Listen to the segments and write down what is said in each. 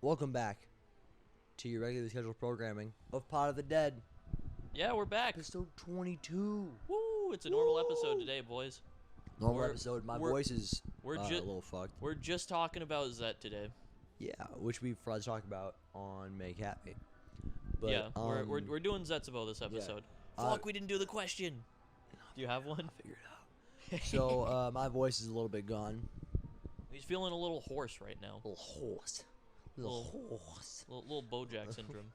Welcome back to your regularly scheduled programming of Pot of the Dead, Yeah, we're back. episode 22. Woo! It's a normal episode today, boys. Normal We're- episode. My we're- voice is we're a ju- little fucked. We're just talking about Zet today. Yeah, which we forgot to talk about on Make Happy. But, Yeah, we're doing Zetsubou this episode. Fuck, we didn't do the question. Do you have one? figure it out. So my voice is a little bit gone. He's feeling a little hoarse right now. Little hoarse. Little hoarse. Little Bojack syndrome.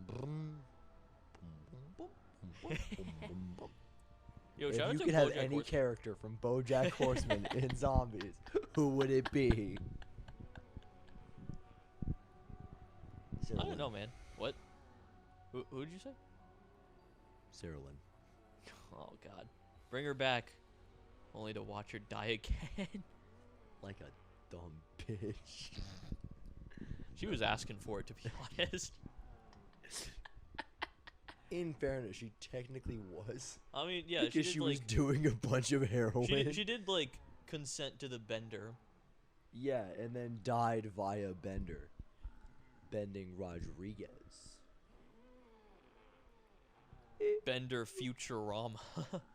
Brum, bum, bum, bum, bum, bum, bum. Yo, If shout out you to could have Bojack any Horseman. character from BoJack Horseman in Zombies, who would it be? I don't know, man. What? Who'd you say? Sarah Lynn. Oh God, bring her back, only to watch her die again. Like a dumb bitch. She was asking for it, to be honest. In fairness, she technically was. I mean, yeah, Because she was doing a bunch of heroin. she did like consent to the bender. Yeah, and then died via Bender. Bending Rodriguez. Bender Futurama.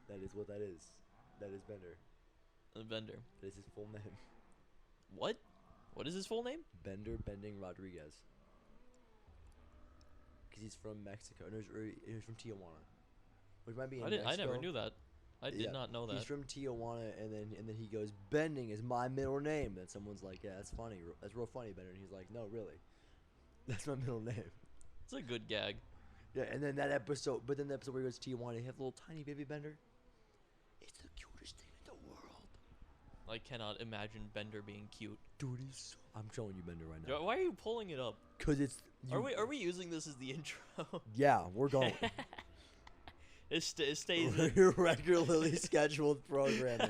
That is what that is. That is Bender. The Bender. That is his full name. What? What is his full name? Bender Bending Rodriguez. Because he's from Mexico. No, he's from Tijuana. Which might be in Mexico. I never knew that. I did not know that. He's from Tijuana, and then he goes, Bending is my middle name. And someone's like, yeah, that's funny. That's real funny, Bender. And he's like, no, really. That's my middle name. It's a good gag. Yeah, and then that episode, but then the episode where he goes to Tijuana, he has a little tiny baby Bender. It's the cutest thing in the world. I cannot imagine Bender being cute. Dude, he's so... I'm showing you Bender right now. Why are you pulling it up? Because it's... Are we using this as the intro? Yeah, we're going. It stays in. We're regularly scheduled programming.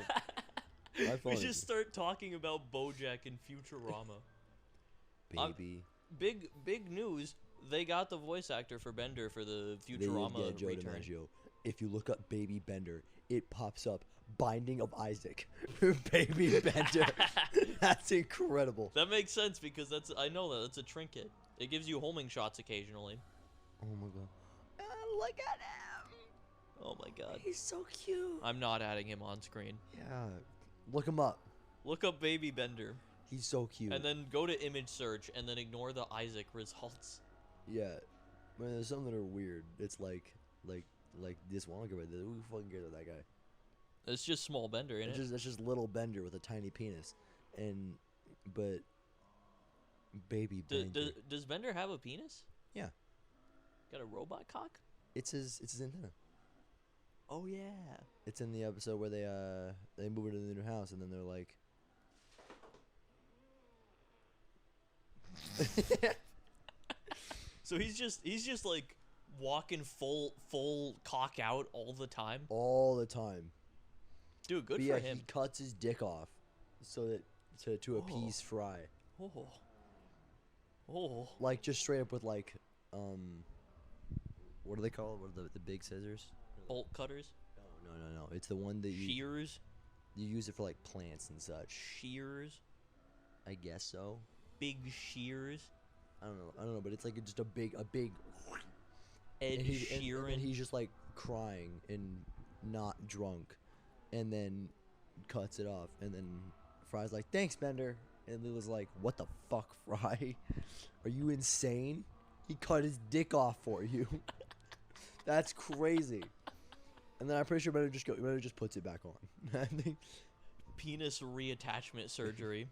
My phone We is- just start talking about Bojack and Futurama. Baby. Big news. They got the voice actor for Bender for the They Futurama did get Joe return. DiMaggio. If you look up Baby Bender, it pops up Binding of Isaac. Baby Bender. That's incredible. That makes sense because I know that's a trinket. It gives you homing shots occasionally. Oh my god. Look at him. Oh my God. He's so cute. I'm not adding him on screen. Yeah. Look him up. Look up Baby Bender. He's so cute. And then go to image search and then ignore the Isaac results. Yeah. Man, there's some that are weird. It's like this one. Look at this. Who fucking cares about that guy? It's just small Bender, isn't it? That's just little Bender with a tiny penis. But Baby Bender. Does Bender have a penis? Yeah. Got a robot cock? It's his antenna. Oh yeah. It's in the episode where they move into the new house and then they're like So he's just like walking full cock out all the time. all the time. Dude, good But for yeah, him. he cuts his dick off so that to appease Fry. Oh. Oh. Like just straight up with like what do they call it? What are the big scissors? Bolt cutters, No. It's the one that shears, you use it for like plants and such. shears, I guess so. big shears. I don't know, but it's like just a big Ed and Sheeran. he's just like crying and not drunk, and then cuts it off, and then Fry's like, "Thanks, Bender," and Lila's like, "What the fuck, Fry? Are you insane? He cut his dick off for you. That's crazy." And then I'm pretty sure Bender just puts it back on. I think Penis reattachment surgery.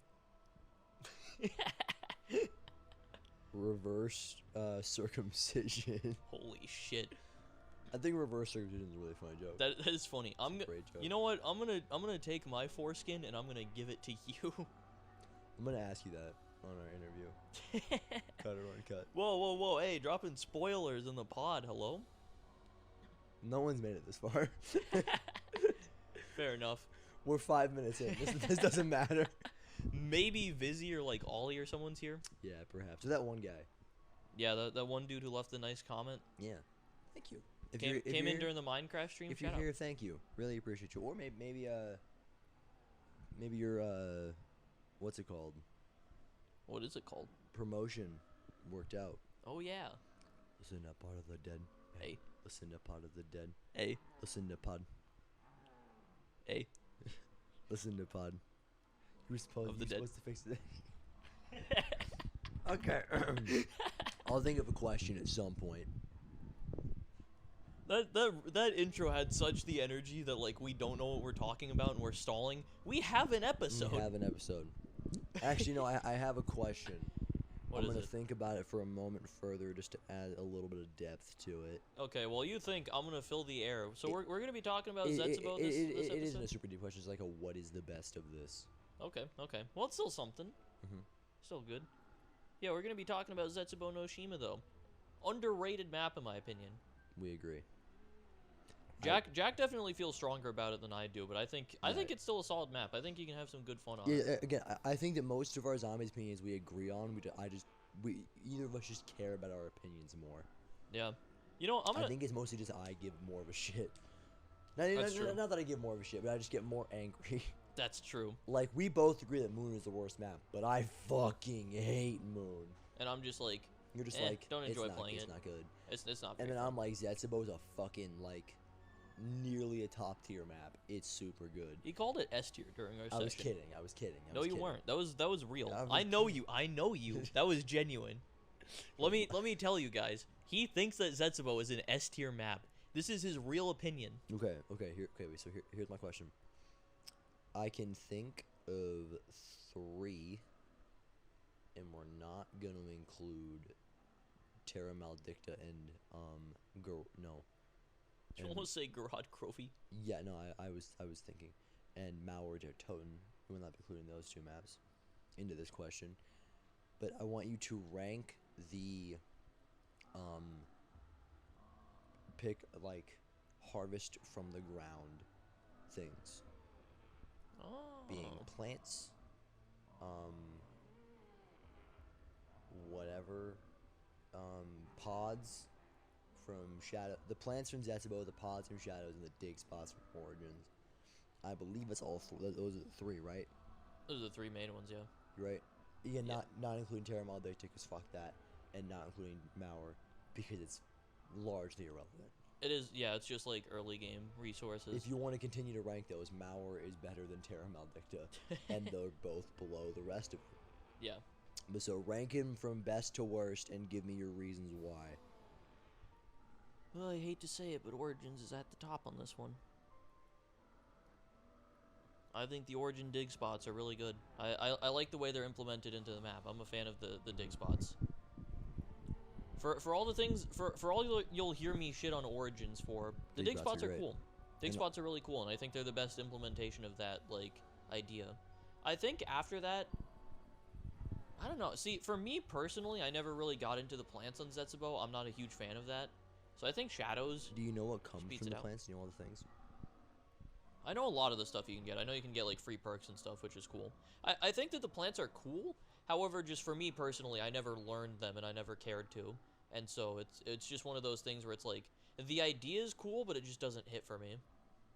reverse circumcision. Holy shit. I think reverse circumcision is a really funny joke. That is funny. a great joke. You know what? I'm gonna take my foreskin and I'm gonna give it to you. I'm gonna ask you that on our interview. Cut or uncut. Whoa! Hey, dropping spoilers in the pod. Hello. No one's made it this far. Fair enough. We're 5 minutes in. This doesn't matter. Maybe Vizzy or like Ollie or someone's here. Yeah, perhaps. Or that one guy. Yeah, that one dude who left the nice comment. Yeah. Thank you. If Came you're in here- during the Minecraft stream. If you're Shout out. here, thank you. Really appreciate you. Or maybe you're what's it called? What is it called? Promotion worked out. Oh yeah. Listen up, part of the dead. Hey. Listen up, part of the dead. Hey. Listen to pod. Hey. Listen to pod. You were supposed the dead. to fix it. Okay. I'll think of a question at some point. That intro had such the energy that like we don't know what we're talking about and we're stalling. We have an episode. We have an episode. Actually, no, I have a question. What I'm is gonna it? think about it for a moment further, just to add a little bit of depth to it. Okay, well you think I'm gonna fill the air. So we're gonna be talking about It Zetsubou this episode? It isn't a super deep question. It's like a what is the best of this? Okay. Well, it's still something. Still good. Yeah, we're gonna be talking about Zetsubou no Shima though. Underrated map in my opinion. We agree. Jack definitely feels stronger about it than I do, but I think it's still a solid map. I think you can have some good fun on it. Yeah, again, I think that most of our zombies opinions we agree on. Either of us just care about our opinions more. Yeah. You know, I think it's mostly just I give more of a shit. That's true. Not that I give more of a shit, but I just get more angry. That's true. Like, we both agree that Moon is the worst map, but I fucking hate Moon. And I'm just like, you're just like, don't enjoy playing it. It's not good. It's not. And then fun. I'm like, Zetsubou's a fucking like nearly a top tier map. It's super good. He called it S tier during our session. I was kidding. No, you weren't. That was real. I know you. That was genuine. Let me tell you guys. He thinks that Zetsubou is an S tier map. This is his real opinion. Okay. Here's my question. I can think of 3, and we're not gonna include Terra Maldicta and no. You almost say Garad Crofi. Yeah, no, I was thinking, and Mauer der Toten. We're not including those 2 maps into this question, but I want you to rank the pick like harvest from the ground things. Oh. Being plants, whatever, pods from Shadow, the plants from Zetsubou, the pods from Shadows, and the dig spots from Origins. I believe it's all those are the 3, right? Those are the 3 main ones, yeah. You're right. Yeah, not including Terra Maldicta, because fuck that, and not including Mauer, because it's largely irrelevant. It is, yeah, it's just like early game resources. If you want to continue to rank those, Mauer is better than Terra Maldicta, and they're both below the rest of it. Yeah. But so rank him from best to worst and give me your reasons why. Well, I hate to say it, but Origins is at the top on this one. I think the Origin dig spots are really good. I like the way they're implemented into the map. I'm a fan of the dig spots. For all the things, for all you'll hear me shit on Origins for, the dig spots are cool. Dig spots are really cool, and I think they're the best implementation of that, like, idea. I think after that, I don't know. See, for me personally, I never really got into the plants on Zetsubou. I'm not a huge fan of that. So I think Shadows. Do you know what comes from the plants? Do you know all the things? I know a lot of the stuff you can get. I know you can get, like, free perks and stuff, which is cool. I think that the plants are cool. However, just for me personally, I never learned them and I never cared to. And so it's just one of those things where it's like, the idea is cool, but it just doesn't hit for me.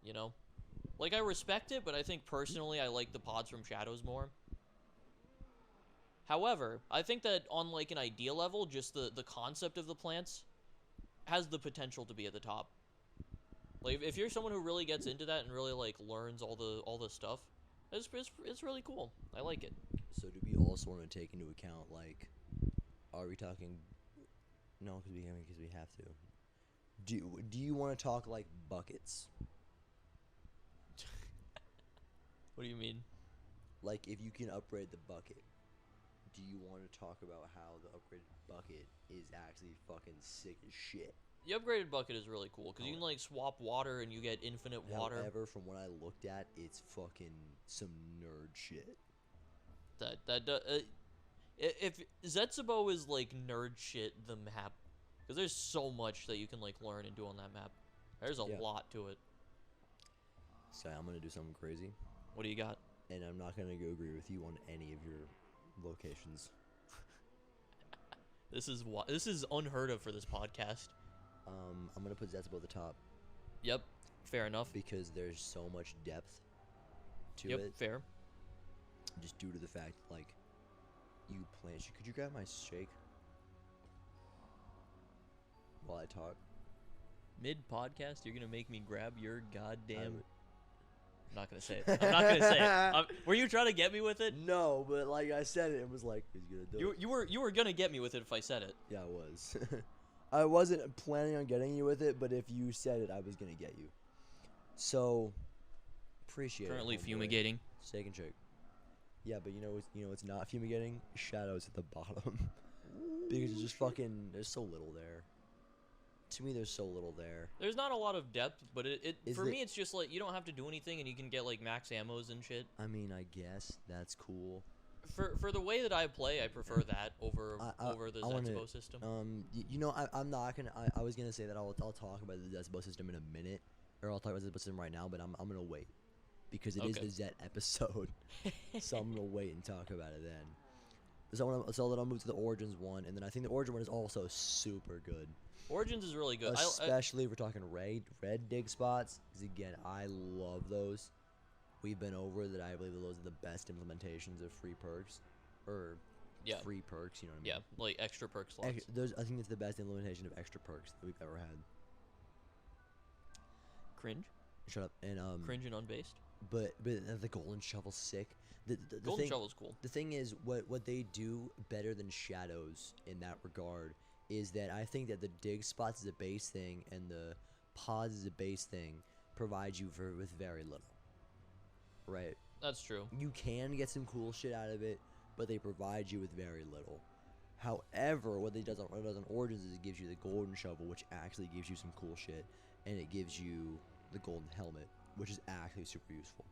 You know? Like, I respect it, but I think personally I like the pods from Shadows more. However, I think that on, like, an idea level, just the concept of the plants has the potential to be at the top. Like, if you're someone who really gets into that and really, like, learns all the stuff, it's really cool. I like it. So do we also want to take into account, like, are we talking... No, because we have to. Do you want to talk, like, buckets? What do you mean? Like, if you can upgrade the bucket, do you want to talk about how the upgraded bucket is actually fucking sick as shit? The upgraded bucket is really cool, because you can, like, swap water and you get infinite water. However, from what I looked at, it's fucking some nerd shit. If Zetsubou is, like, nerd shit, the map, because there's so much that you can, like, learn and do on that map. There's a lot to it. So I'm going to do something crazy. What do you got? And I'm not going to go agree with you on any of your locations. This is unheard of for this podcast. I'm going to put Zetsubou at the top. Yep, fair enough. Because there's so much depth to it. Yep, fair. Just due to the fact, like, You plant shit. Could you grab my shake while I talk? Mid podcast, you're gonna make me grab your goddamn. would- I'm not gonna say it. I'm not gonna say it. Were you trying to get me with it? No, but like I said it, it was like he's gonna do it. You were gonna get me with it if I said it. Yeah, I was. I wasn't planning on getting you with it, but if you said it, I was gonna get you. So appreciate Currently it. homeboy. fumigating. Steak and shake. Yeah, but you know it's not fumigating? Shadows at the bottom. Because it's just fucking there's so little there. To me there's so little there. There's not a lot of depth, but for it- me it's just like you don't have to do anything and you can get like max ammos and shit. I mean, I guess that's cool. For the way that I play, I prefer that over the Zetsubou system. I'm not gonna. I was gonna say that I'll talk about the Zetsubou system in a minute, or I'll talk about the Zetsubou system right now. But I'm gonna wait because it is the Zet episode, so I'm gonna wait and talk about it then. So then I'll move to the Origins one, and then I think the Origin one is also super good. Origins is really good, Especially if we're talking red dig spots. Because again, I love those. We've been over that. I believe that those are the best implementations of free perks, or free perks. You know what I mean? Yeah, like extra perk slots. I think it's the best implementation of extra perks that we've ever had. Cringe. Shut up. And Cringe and unbased. But the golden shovel's sick. The Golden shovel's cool. The thing is, what they do better than shadows in that regard is that I think that the dig spots as a base thing and the pods as a base thing provide you with very little. Right. That's true. You can get some cool shit out of it, but they provide you with very little. However, what it does on Origins is it gives you the golden shovel, which actually gives you some cool shit, and it gives you the golden helmet, which is actually super useful.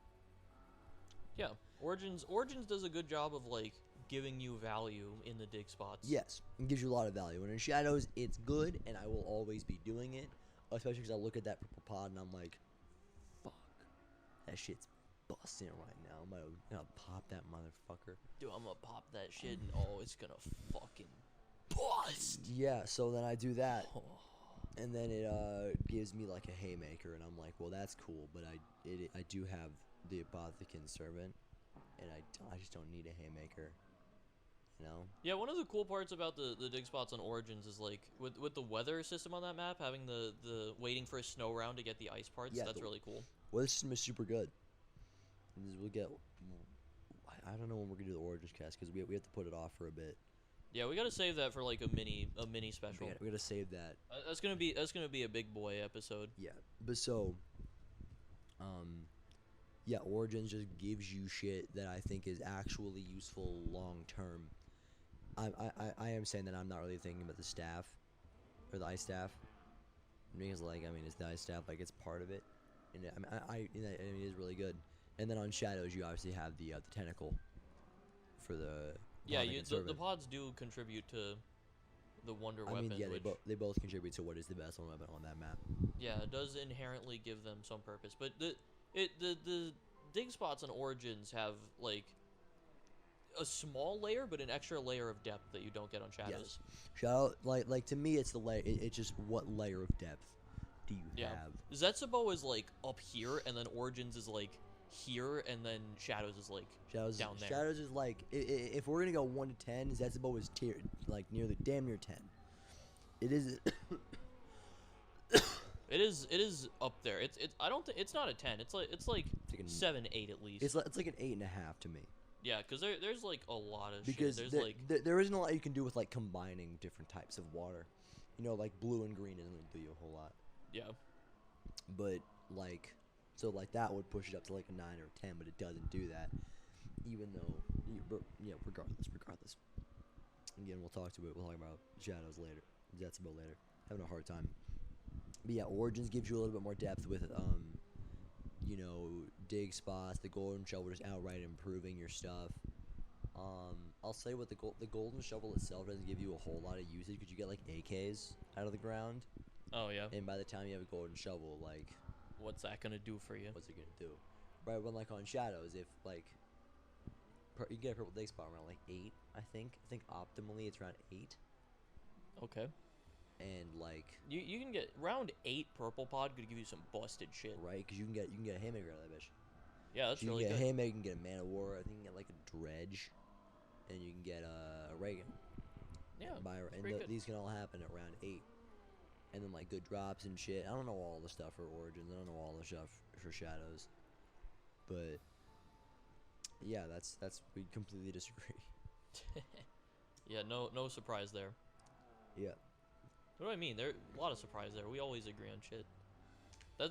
Yeah, Origins does a good job of like giving you value in the dig spots. Yes, it gives you a lot of value. And in Shadows, it's good, and I will always be doing it, especially because I look at that purple pod and I'm like, fuck, that shit's busting right now. I'm gonna pop that motherfucker. Dude, I'm gonna pop that shit and it's gonna fucking bust. Yeah, so then I do that, and then it gives me like a haymaker, and I'm like, well, that's cool, but I do have the Apothecary Servant, and I just don't need a haymaker. You know? Yeah, one of the cool parts about the dig spots on Origins is like with the weather system on that map, having the waiting for a snow round to get the ice parts. Yeah, that's really cool. Well, this system is super good. And we'll get. I don't know when we're gonna do the Origins cast because we have to put it off for a bit. Yeah, we gotta save that for like a mini special. We gotta save that. That's gonna be a big boy episode. Yeah, but so. Yeah, Origins just gives you shit that I think is actually useful long term. I am saying that I'm not really thinking about the staff, or the ice staff, because like it's the ice staff, like it's part of it, and I mean it is really good. And then on Shadows, you obviously have the tentacle for the the pods do contribute to the wonder weapon. Yeah, they both contribute to what is the best weapon on that map. Yeah, it does inherently give them some purpose, but the dig spots on Origins have like a small layer, but an extra layer of depth that you don't get on Shadows. Yes. Shadow, like to me, it's the layer. It's just what layer of depth do you have? Zetsubou is like up here, and then Origins is like here, and then Shadows is like down there. Shadows is like if we're gonna go 1 to 10, Zetsubou is like damn near 10. It is. It is up there. I don't think it's not a 10. It's like 7, 8 at least. It's like an 8.5 to me. Yeah, because there's like a lot of because shit. There's there isn't a lot you can do with like combining different types of water. You know, like blue and green isn't gonna do you a whole lot. Yeah. But like, so like that would push it up to like a 9 or a 10, but it doesn't do that. Even though, regardless. Again, we'll talk about Shadows later. Zetsubou later. Having a hard time. But yeah, Origins gives you a little bit more depth with, dig spots. The golden shovel just outright improving your stuff. I'll say what the golden shovel itself doesn't give you a whole lot of usage because you get like AKs out of the ground. Oh yeah. And by the time you have a golden shovel, like, what's that gonna do for you? What's it gonna do? Right, when like on Shadows, if like, you get a purple dig spot around like 8, I think. I think optimally it's around 8. Okay. And like you can get round 8 purple pod could give you some busted shit. Right, because you can get a haymaker out of that bitch. Yeah, that's you really can good. get a haymaker, you can get a man of war. I think you can get like a dredge, and you can get a ray gun. Yeah, These can all happen at round 8. And then like good drops and shit. I don't know all the stuff for Origins. I don't know all the stuff for Shadows. But yeah, that's we completely disagree. Yeah, no surprise there. Yeah. What do I mean? There a lot of surprise there. We always agree on shit.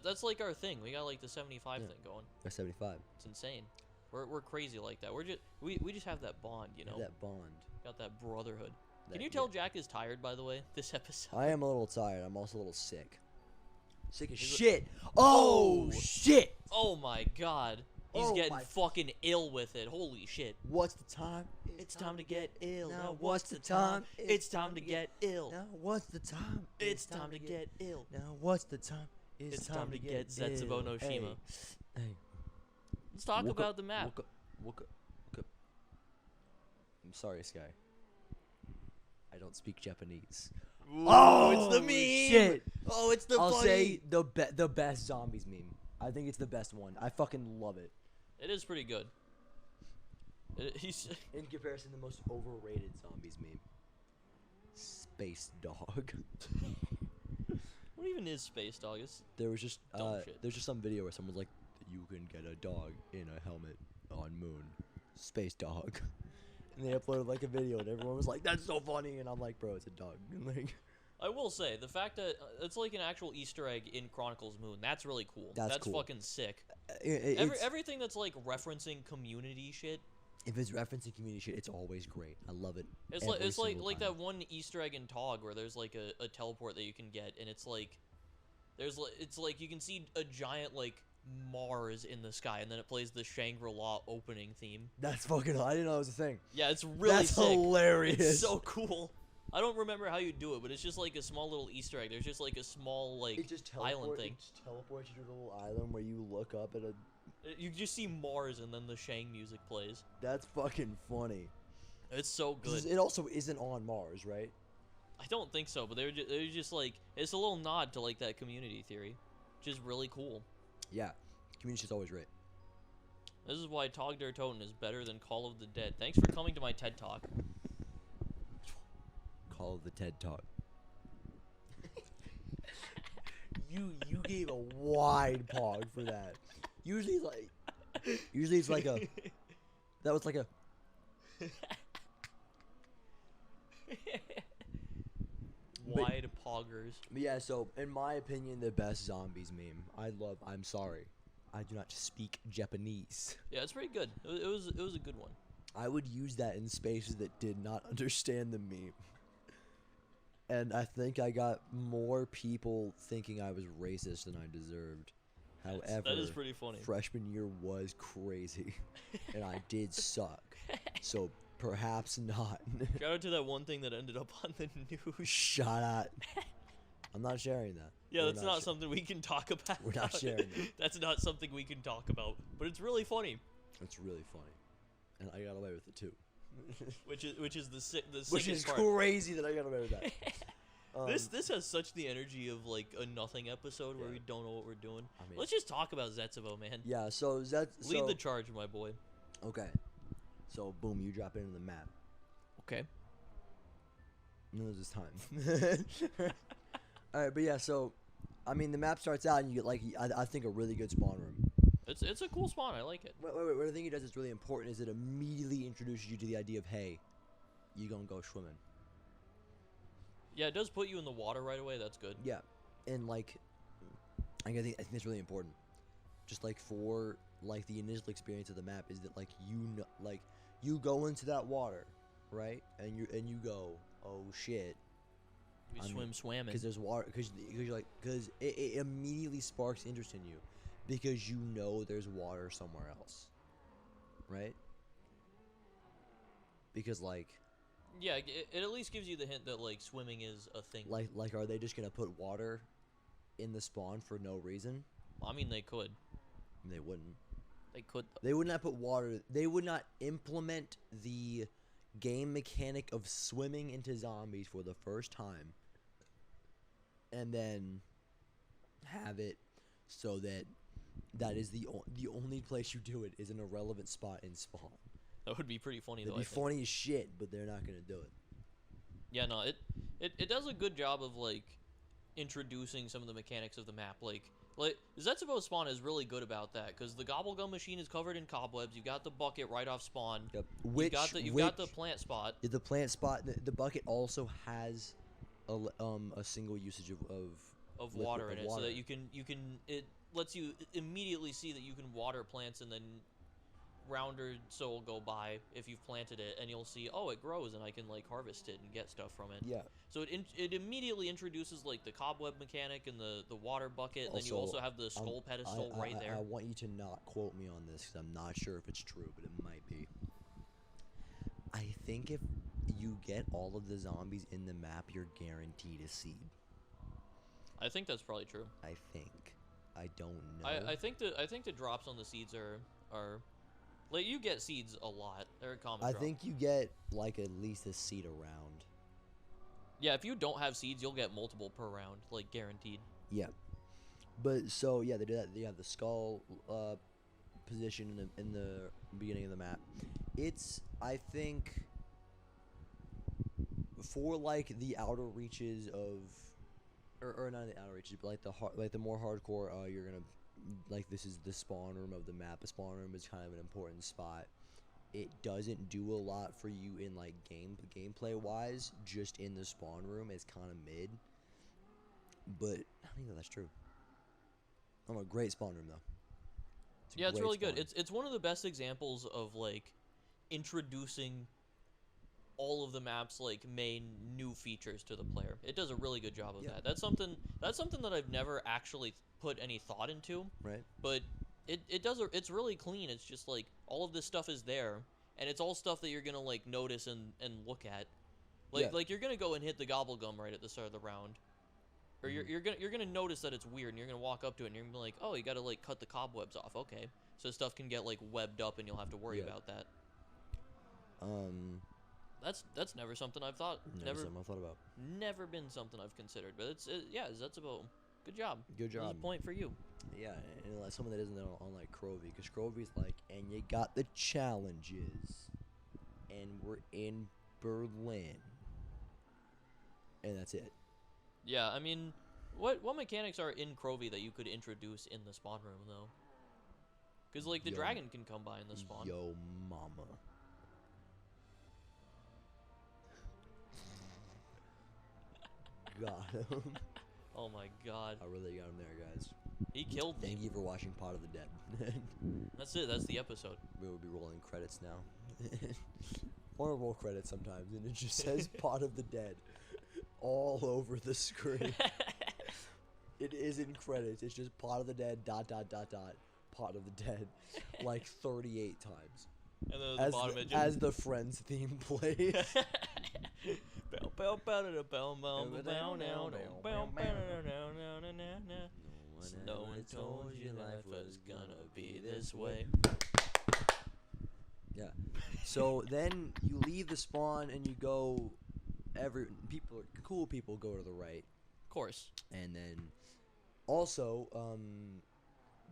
That's like our thing. We got like the 75 thing going. That's 75. It's insane. We're crazy like that. We just have that bond, you know. That bond. Got that brotherhood. Can you tell Jack is tired, by the way, this episode? I am a little tired. I'm also a little sick. Sick as shit. Oh, shit. Oh, my God. He's getting fucking ill with it. Holy shit. What's the time? It's time to get ill. Now what's the time? It's time to get ill. Now what's the time? It's time to get ill. Now what's the time? It's time to get Zetsubou no Shima. Hey. Let's talk about the map. Wook up. I'm sorry, Sky. I don't speak Japanese. Ooh, it's the meme. Shit. Oh, it's the I'll funny. say the best zombies meme. I think it's the best one. I fucking love it. It is pretty good. He's in comparison to the most overrated zombies meme. Space Dog. What even is Space Dog? There was just shit. there's just some video where someone's like, you can get a dog in a helmet on moon. Space Dog. And they uploaded like a video and everyone was like, that's so funny, and I'm like, bro, it's a dog. Like, I will say the fact that it's like an actual Easter egg in Chronicles Moon. That's really cool. That's cool. fucking sick. Everything that's like referencing community shit. If it's referencing community shit, it's always great. I love it. It's like that one Easter egg in Tog where there's like a teleport that you can get, and it's like you can see a giant like Mars in the sky, and then it plays the Shangri-La opening theme. That's fucking. I didn't know it was a thing. Yeah, it's really That's sick. hilarious. It's so cool. I don't remember how you do it, but it's just like a small little Easter egg. There's just like a small like island thing. It just teleports you to a little island where you look up at a. You just see Mars, and then the Shang music plays. That's fucking funny. It's so good. It also isn't on Mars, right? I don't think so, but they're just like, it's a little nod to like that community theory, which is really cool. Yeah, community is always great. This is why Tog der Toten is better than Call of the Dead. Thanks for coming to my TED Talk. Call of the TED Talk. You gave a wide pog for that. Usually it's like a. That was like a. Wide poggers. Yeah, so in my opinion, the best zombies meme. I'm sorry, I do not speak Japanese. Yeah, it's pretty good. It was a good one. I would use that in spaces that did not understand the meme. And I think I got more people thinking I was racist than I deserved. However, that is pretty funny. Freshman year was crazy, and I did suck. So perhaps not. Shout out to that one thing that ended up on the news. Shut up. I'm not sharing that. Yeah, that's not something we can talk about. We're not sharing that. That's not something we can talk about. But it's really funny. It's really funny, and I got away with it too. which is the sickest Which is part. Crazy that I got away with that. This has such the energy of like a nothing episode where we don't know what we're doing. I mean, let's just talk about Zetsubou, man. Yeah, so lead the charge, my boy. Okay. So boom, you drop into the map. Okay. No, there's time. All right, but yeah, so I mean, the map starts out and you get like I think a really good spawn room. It's a cool spawn. I like it. Wait. What I think it does is really important is it immediately introduces you to the idea of, hey, you gonna go swimming. Yeah, it does put you in the water right away. That's good. Yeah, and like, I think that's really important. Just like for like the initial experience of the map is that like you go into that water, right? And you go, oh shit. You swimming. Because there's water. Because it immediately sparks interest in you, because you know there's water somewhere else, right? Because like. Yeah, it at least gives you the hint that like swimming is a thing. Like, are they just gonna put water in the spawn for no reason? I mean, they could. They wouldn't. They could. They would not put water. They would not implement the game mechanic of swimming into zombies for the first time, and then have it so that is the only place you do it is an irrelevant spot in spawn. That would be pretty funny, It'd though, be I think. funny as shit, but they're not gonna do it. Yeah, no, it does a good job of, like, introducing some of the mechanics of the map. Like Zetsubou spawn is really good about that, because the gobblegum machine is covered in cobwebs. You got the bucket right off spawn. Yep. You've got the plant spot. The plant spot. The bucket also has a single usage Of water in it, water. so that you can it lets you immediately see that you can water plants, and then round or so will go by if you've planted it, and you'll see, oh, it grows, and I can like harvest it and get stuff from it. Yeah. So it immediately introduces like the cobweb mechanic and the water bucket, and then you also have the skull pedestal right there. I want you to not quote me on this, because I'm not sure if it's true, but it might be. I think if you get all of the zombies in the map, you're guaranteed a seed. I think that's probably true. I think. I don't know. I think the drops on the seeds are like, you get seeds a lot. They're a common drop. I think you get like at least a seed a round. Yeah, if you don't have seeds, you'll get multiple per round, like guaranteed. Yeah. But so yeah, they do that. They have the skull position in the beginning of the map. It's, I think, for like the outer reaches of, or not the outer reaches, but like the more hardcore. You're gonna, like, this is the spawn room of the map. The spawn room is kind of an important spot. It doesn't do a lot for you in like gameplay wise. Just in the spawn room, it's kind of mid. But I don't think that's true. A great spawn room though. It's really good. It's one of the best examples of like introducing all of the map's like main new features to the player. It does a really good job of that. That's something that I've never actually put any thought into. Right. But it's really clean. It's just like all of this stuff is there, and it's all stuff that you're gonna like notice and look at. Like you're gonna go and hit the gobblegum right at the start of the round. Or you're gonna notice that it's weird, and you're gonna walk up to it, and you're gonna be like, oh, you gotta like cut the cobwebs off. Okay, so stuff can get like webbed up, and you'll have to worry about that. That's never something I've thought. Never something I've thought about. Never been something I've considered. But that's about. Good job. Good job. That's a point for you. Yeah, and like someone that isn't on like Crovey, because Crovey's like, and you got the challenges, and we're in Berlin, and that's it. Yeah, I mean, what mechanics are in Crovey that you could introduce in the spawn room though? Because like the dragon can come by in the spawn. Yo, mama. Got him. Oh my god. I really got him there, guys. He killed me. Thank you for watching Pot of the Dead. That's it. That's the episode. We will be rolling credits now. I want to roll credits sometimes, and it just says Pot of the Dead all over the screen. It isn't credits. It's just Pot of the Dead, ... Pot of the Dead, like 38 times. And then at the bottom as the Friends theme plays. No one told you life was gonna be this way. Yeah. So then you leave the spawn and you go. Cool people go to the right. Of course. And then also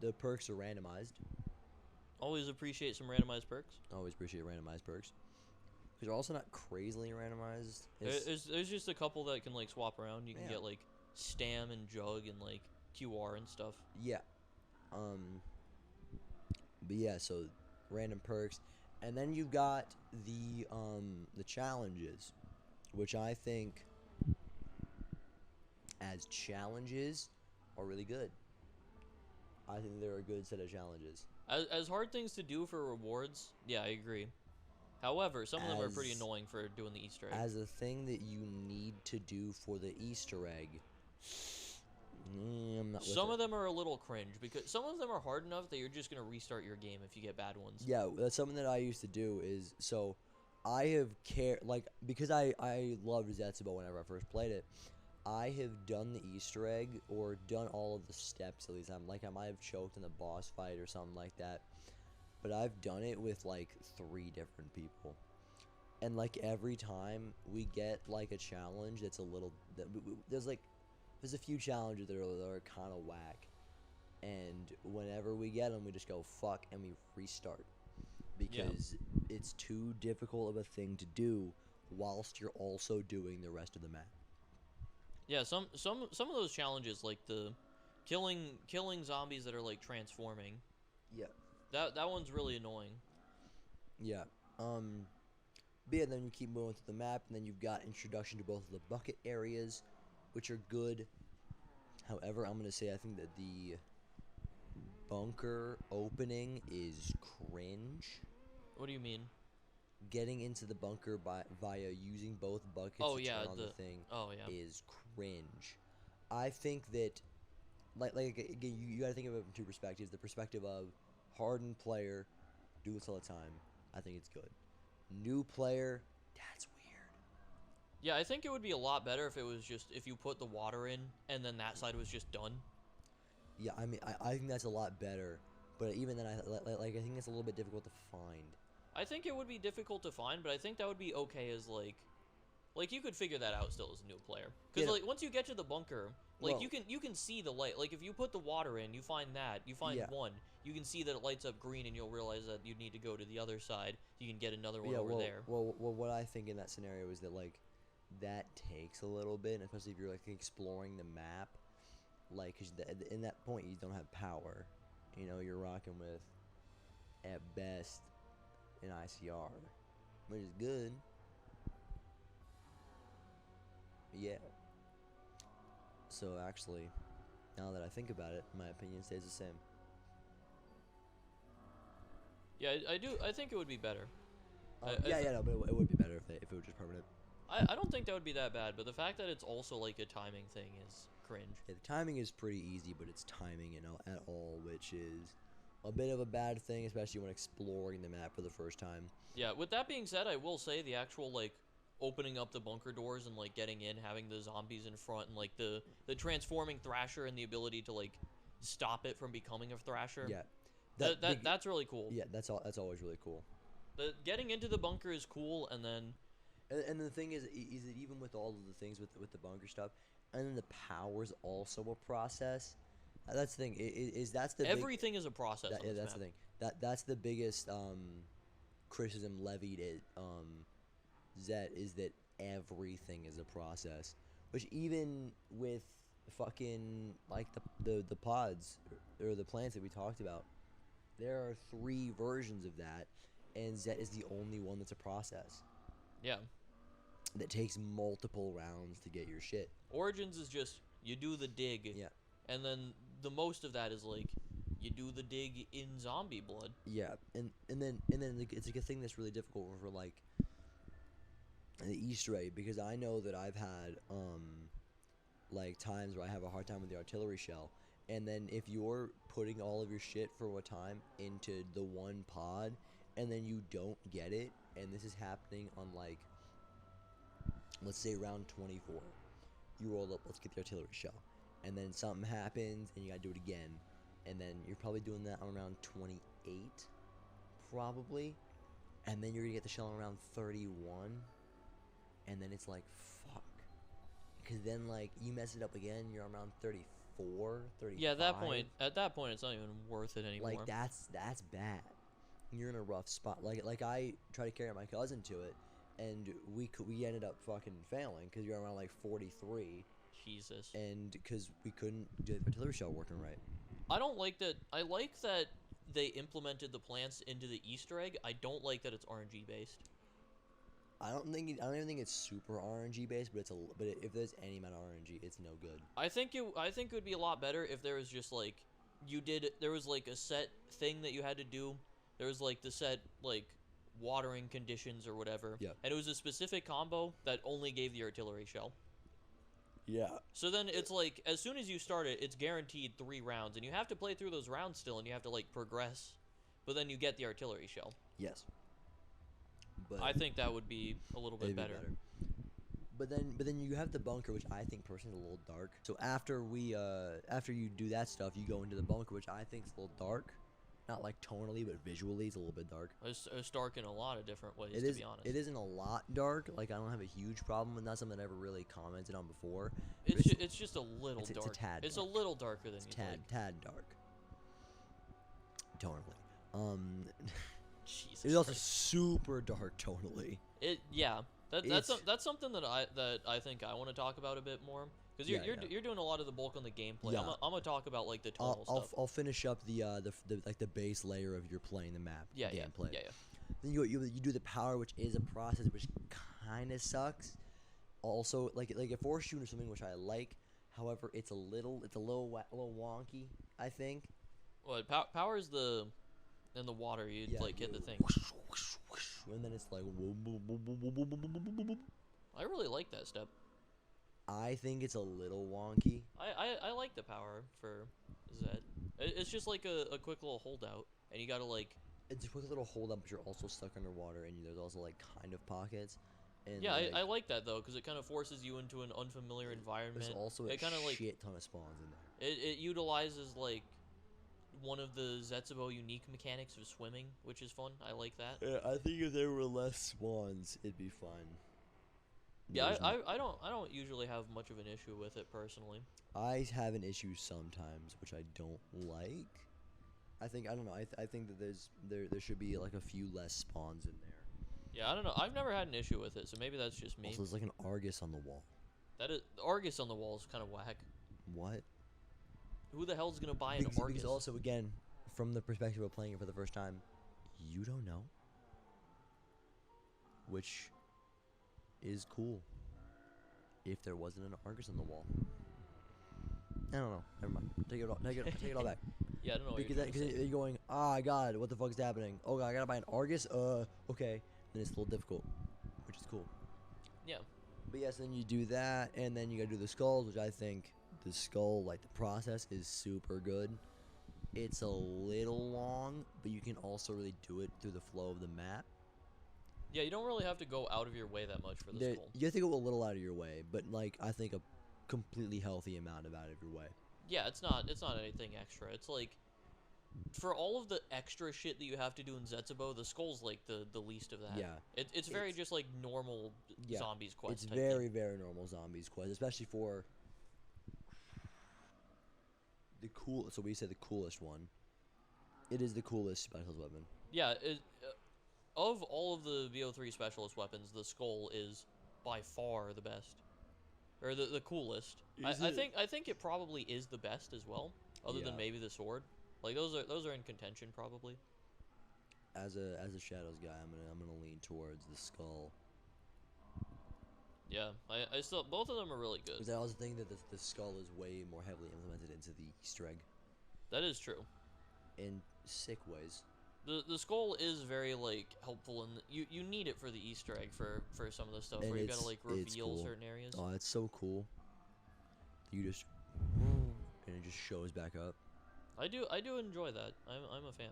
the perks are randomized. Always appreciate some randomized perks. Always appreciate randomized perks. Because they're also not crazily randomized. There's just a couple that can like swap around. You can get like Stam and Jug and like QR and stuff. Yeah. But yeah, so random perks. And then you've got the challenges, which I think as challenges are really good. I think they're a good set of challenges. As hard things to do for rewards, yeah, I agree. However, some of them are pretty annoying for doing the Easter egg. As a thing that you need to do for the Easter egg, I'm not with some it. of them are a little cringe, because some of them are hard enough that you're just going to restart your game if you get bad ones. Yeah, that's something that I used to do is, so I have because I loved Zetsubou whenever I first played it, I have done the Easter egg, or done all of the steps at least. I might have choked in the boss fight or something like that. But I've done it with like 3 different people. And like every time we get like a challenge that's a little, there's a few challenges that are kind of whack. And whenever we get them, we just go fuck and we restart. because it's too difficult of a thing to do whilst you're also doing the rest of the map. Yeah, some of those challenges, like the killing zombies that are like transforming. Yeah. That one's really annoying. Yeah. But yeah, then you keep moving through the map, and then you've got introduction to both of the bucket areas, which are good. However, I'm gonna say I think that the bunker opening is cringe. What do you mean? Getting into the bunker via using both buckets to turn on the thing is cringe. I think that, like again, you gotta think of it from two perspectives. The perspective of hardened player, do this all the time. I think it's good. New player, that's weird. Yeah, I think it would be a lot better if it was just if you put the water in and then that side was just done. Yeah, I mean, I think that's a lot better. But even then, I think it's a little bit difficult to find. I think it would be difficult to find, but I think that would be okay as like you could figure that out still as a new player. Because like once you get to the bunker, like you can see the light. Like if you put the water in, you find one. You can see that it lights up green, and you'll realize that you need to go to the other side. You can get another one over there. Well, what I think in that scenario is that like that takes a little bit, and especially if you're like exploring the map, like cause in that point you don't have power. You know, you're rocking with at best an ICR, which is good. Yeah. So actually, now that I think about it, my opinion stays the same. Yeah, I do. I think it would be better. No, but it would be better if it was just permanent. I don't think that would be that bad, but the fact that it's also like a timing thing is cringe. Yeah, the timing is pretty easy, but it's timing, at all, which is a bit of a bad thing, especially when exploring the map for the first time. Yeah, with that being said, I will say the actual, like, opening up the bunker doors and, like, getting in, having the zombies in front, and, like, the transforming Thrasher and the ability to, like, stop it from becoming a Thrasher. Yeah. That's really cool. Yeah, that's always really cool. Getting into the bunker is cool, and then... And the thing is that even with all of the things with the bunker stuff, and then the power's also a process. That's the thing. Everything is a process. Yeah, that's the thing. That's the biggest criticism levied at Zet is that everything is a process. Which even with fucking like the pods or the plants that we talked about, there are 3 versions of that, and Zet is the only one that's a process. Yeah. That takes multiple rounds to get your shit. Origins is just you do the dig. Yeah. And then the most of that is like you do the dig in zombie blood. Yeah, and then it's like a thing that's really difficult for like the Easter egg, because I know that I've had like times where I have a hard time with the artillery shell, and then if you're putting all of your shit for a time into the one pod and then you don't get it, and this is happening on like, let's say round 24, you roll up, let's get the artillery shell, and then something happens and you gotta do it again, and then you're probably doing that on round 28 probably, and then you're gonna get the shell on round 31, and then it's like fuck, because then like you mess it up again, you're on round 34, 35. Yeah, at that point it's not even worth it anymore. Like that's bad. You're in a rough spot. Like I tried to carry my cousin to it, and we ended up fucking failing because you're around like 43. Jesus. And because we couldn't get the artillery shell working right. I don't like that. I like that they implemented the plants into the Easter egg. I don't like that it's RNG based. I don't even think it's super RNG based, but if there's any amount of RNG, it's no good. I think it would be a lot better if there was just like there was like a set thing that you had to do. There was like the set like watering conditions or whatever. Yeah. And it was a specific combo that only gave the artillery shell. Yeah. So then it's like as soon as you start it, it's guaranteed 3 rounds, and you have to play through those rounds still, and you have to like progress, but then you get the artillery shell. Yes. But I think that would be a little bit better. But then you have the bunker, which I think personally is a little dark. So after you do that stuff, you go into the bunker, which I think is a little dark. Not like tonally, but visually, it's a little bit dark. It's dark in a lot of different ways, to be honest. It isn't a lot dark. Like, I don't have a huge problem with that. Something I ever really commented on before. It's just a little dark. It's a tad It's dark. A little darker than you think. Tad dark. Tonally. Jesus It was also Christ. super dark tonally. Yeah. It's- That's something that I think I want to talk about a bit more, because Yeah, you're doing a lot of the bulk on the gameplay. Yeah. I'm gonna talk about like the tonal stuff. I'll finish up the like the base layer of your playing the map Yeah, gameplay. yeah. Then you do the power, which is a process which kind of sucks. Also, like it forces you into something which I like. However, it's a little wonky, I think. What power is the in the water? You like hit the thing. And then it's like. I really like that step. I think it's a little wonky. I like the power for Zed. It's just like a quick little holdout, and you gotta like. It's a quick little hold up, but you're also stuck underwater, and there's also like kind of pockets. And Yeah, like, I like that though, because it kind of forces you into an unfamiliar environment. there's also a it kind of like shit ton of spawns in there. it utilizes like one of the Zetsubou unique mechanics of swimming, which is fun. I like that. Yeah, I think if there were less spawns, it'd be fine. Yeah, There's I don't usually have much of an issue with it personally. I have an issue sometimes, which I don't like. I don't know. I think that there should be like a few less spawns in there. Yeah, I don't know. I've never had an issue with it, so maybe that's just me. Also, there's like an Argus on the wall. That is Argus on the wall is kind of whack. What? Who the hell's gonna buy an Because Argus? also, again, from the perspective of playing it for the first time, you don't know. Which is cool. If there wasn't an Argus on the wall. I don't know. Never mind. Take it all back. Yeah, I don't know. Because What you're, you're going, God, what the fuck's happening? Oh God, I gotta buy an Argus. Okay. Then it's a little difficult, which is cool. yeah. But yes, then you do that, and then you gotta do the skulls, which I think the skull, like the process, is super good. It's a little long, but you can also really do it through the flow of the map. Yeah, you don't really have to go out of your way that much for the skull. You have to go a little out of your way, but like I think a completely healthy amount of out of your way. Yeah, it's not anything extra. It's like for all of the extra shit that you have to do in Zetsubou, the skull's like the least of that. Yeah. It's very just like normal zombies quest. It's type very thing. very normal zombies quest, especially for the cool. So we say the coolest one. It is the coolest specialist weapon. Yeah, of all of the VO3 specialist weapons, the skull is by far the best, or the coolest. I think it probably is the best as well, other than maybe the sword. Like those are in contention probably. As a shadows guy, I'm gonna lean towards the skull. Yeah, I still both of them are really good. Because I also think that the skull is way more heavily implemented into the Easter egg. That is true. In sick ways. The skull is very like helpful, and you need it for the Easter egg for some of the stuff And where you gotta like it's reveal cool. certain areas. Oh, it's so cool. You just and it just shows back up. I do enjoy that. I'm a fan.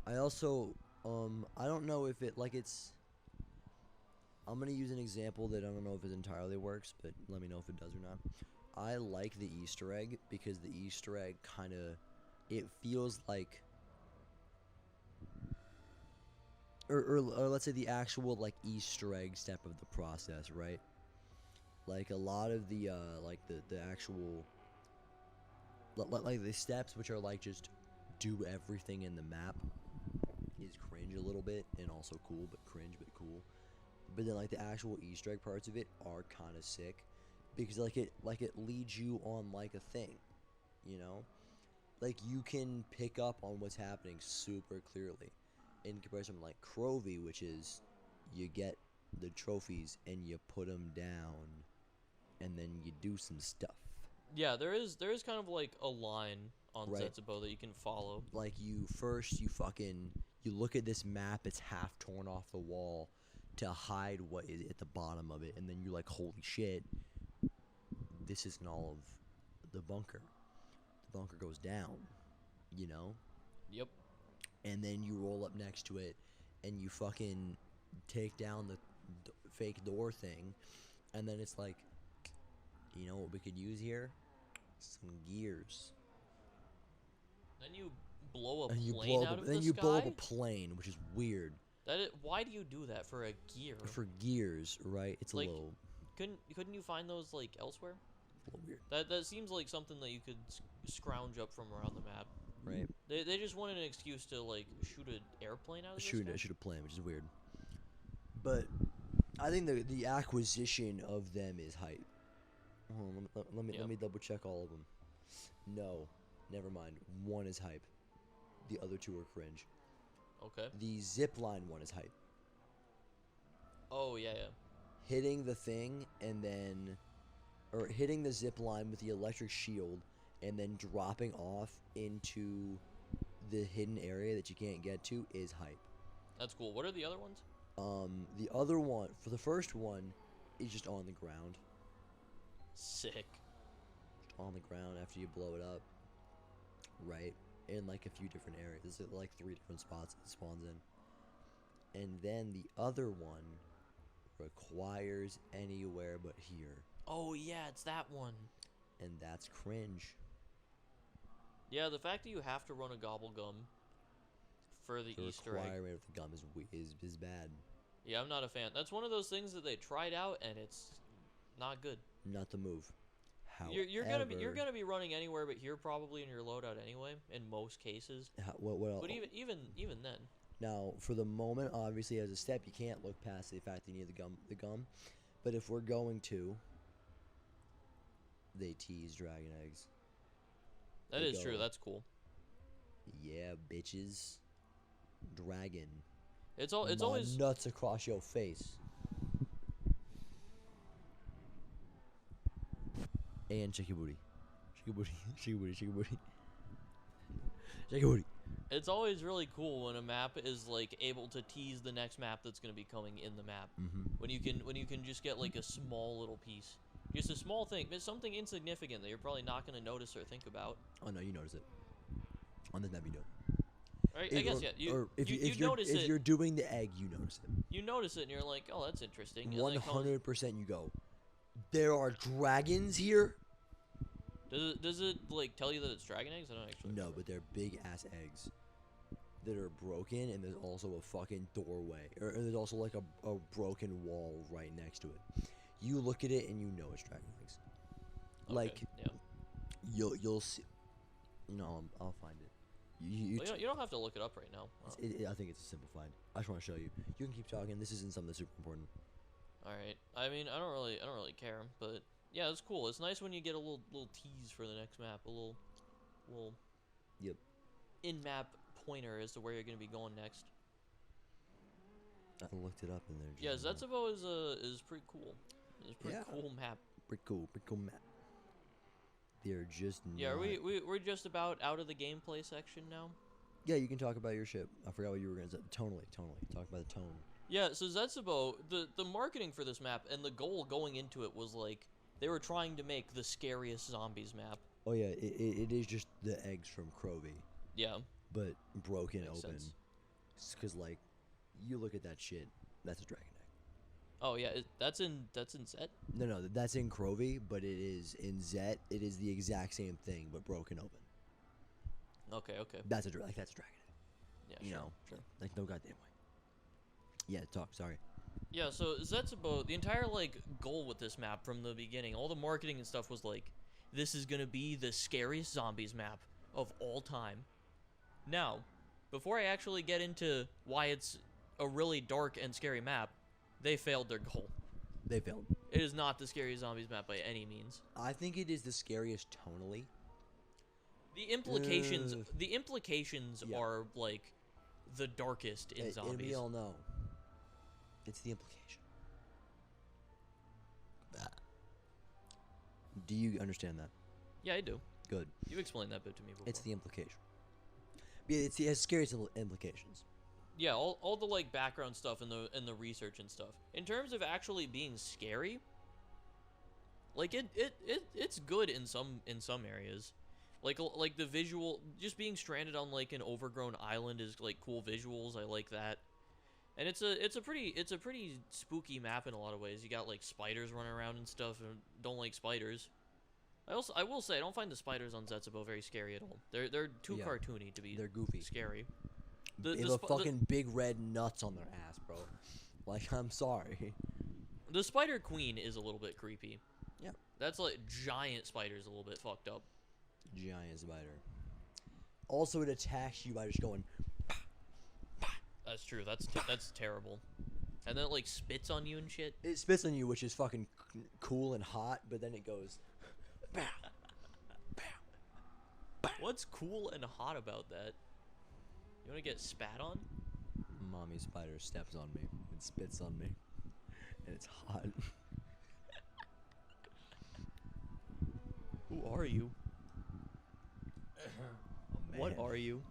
I also I don't know if it like it's. I'm gonna use an example that I don't know if it entirely works, but let me know if it does or not. I like the Easter egg because the Easter egg kind of it feels like. Or let's say the actual like Easter egg step of the process, right? Like a lot of the like the actual like the steps which are like just do everything in the map is cringe a little bit and also cool, but cringe but cool. But then like the actual Easter egg parts of it are kind of sick because like it leads you on like a thing, you know? Like you can pick up on what's happening super clearly. In comparison to like Crovey, which is you get the trophies and you put them down and then you do some stuff. Yeah, there is kind of like a line on Right. Zetsubou that you can follow. Like you look at this map, it's half torn off the wall to hide what is at the bottom of it, and then you're like, holy shit, this isn't all of the bunker. The bunker goes down, you know? Yep. And then you roll up next to it and you fucking take down the fake door thing, and then it's like, you know what we could use here? Some gears. Then you blow a And you plane blow out up, of then the you sky. blow up a plane, which is weird. Why do you do that for a gear? For gears, right? It's Like, a little Couldn't you find those like elsewhere? weird. That seems like something that you could scrounge up from around the map. right? They just wanted an excuse to like shoot an airplane out of the sky. Shoot a plane, which is weird. But I think the acquisition of them is hype. Hold on, let me double check all of them. No, never mind. One is hype. The other two are cringe. Okay. The zipline one is hype. Oh yeah. Hitting the thing and then, or hitting the zip line with the electric shield and then dropping off into the hidden area that you can't get to is hype. That's cool. What are the other ones? The other one, for the first one, is just on the ground. Sick. Just on the ground after you blow it up. Right? In like a few different areas. There's like 3 different spots it spawns in. And then the other one requires anywhere but here. Oh yeah, it's that one. And that's cringe. Yeah, the fact that you have to run a gobble gum for the Easter egg. The requirement of the gum is bad. Yeah, I'm not a fan. That's one of those things that they tried out and it's not good. Not the move. However, You're gonna be running anywhere but here probably in your loadout anyway in most cases. Well, but even then. Now, for the moment, obviously, as a step, you can't look past the fact that you need the gum. But if we're going to, they tease dragon eggs. That is true. That's cool. Yeah, bitches. Dragon. It's always nuts across your face. And shake your booty. Shake your booty. Shake your booty. Shake your booty. Shake your booty. It's always really cool when a map is like able to tease the next map that's going to be coming in the map. When you can just get like a small little piece, just a small thing, but something insignificant that you're probably not going to notice or think about. Oh no, you notice it. On the map you don't. Right, I guess yeah. If you're doing the egg, you notice it. You notice it and you're like, oh, that's interesting. 100% you go. There are dragons here. Does it like tell you that it's dragon eggs? I don't actually. No, but they're big ass eggs that are broken, and there's also a fucking doorway, or there's also like a broken wall right next to it. You look at it and you know it's dragon eggs. Okay, like, yeah. you'll see. No, I'll find it. You don't have to look it up right now. I think it's a simple find. I just want to show you. You can keep talking. This isn't something that's super important. All right. I mean, I don't really care, but yeah, it's cool. It's nice when you get a little tease for the next map, a little Yep. in-map pointer as to where you're gonna be going next. I looked it up in there. Yeah, Zetsubou is pretty cool. It's a pretty cool map. Pretty cool map. They're just yeah. Not... We're just about out of the gameplay section now. Yeah, you can talk about your ship. I forgot what you were gonna say. Tonally. Talk about the tone. Yeah, so Zetsubou, the marketing for this map and the goal going into it was like they were trying to make the scariest zombies map. Oh yeah, it is just the eggs from Crovey. Yeah. But broken Makes open. sense. Because like, you look at that shit. That's a dragon egg. Oh yeah, that's in Zet. No, that's in Crovey, but it is in Zet. It is the exact same thing, but broken open. Okay. That's a dragon egg. Yeah, you know, sure. like no goddamn way. Yeah, talk. Sorry. Yeah, so Zetsubou, the entire like goal with this map from the beginning, all the marketing and stuff was like, this is gonna be the scariest zombies map of all time. Now, before I actually get into why it's a really dark and scary map, they failed their goal. They failed. It is not the scariest zombies map by any means. I think it is the scariest tonally. The implications are like the darkest in zombies. And we all know. It's the implication. Do you understand that? Yeah, I do. Good. You've explained that bit to me before. It's the implication. Yeah, it has scariest implications. Yeah, all the like background stuff and the research and stuff. In terms of actually being scary, like it's good in some areas. Like the visual, just being stranded on like an overgrown island is like cool visuals. I like that. And it's a pretty spooky map in a lot of ways. You got like spiders running around and stuff, and don't like spiders. I will say I don't find the spiders on Zetsubou very scary at all. They're too cartoony to be. They're goofy. Scary. They have fucking big red nuts on their ass, bro. Like, I'm sorry. The Spider Queen is a little bit creepy. Yeah. That's like giant spiders, a little bit fucked up. Giant spider. also it attacks you by just going. That's true. That's terrible. And then it like spits on you and shit. It spits on you, which is fucking cool and hot, but then it goes. What's cool and hot about that? You want to get spat on? Mommy spider steps on me and spits on me, and it's hot. Who are you? A man. What are you?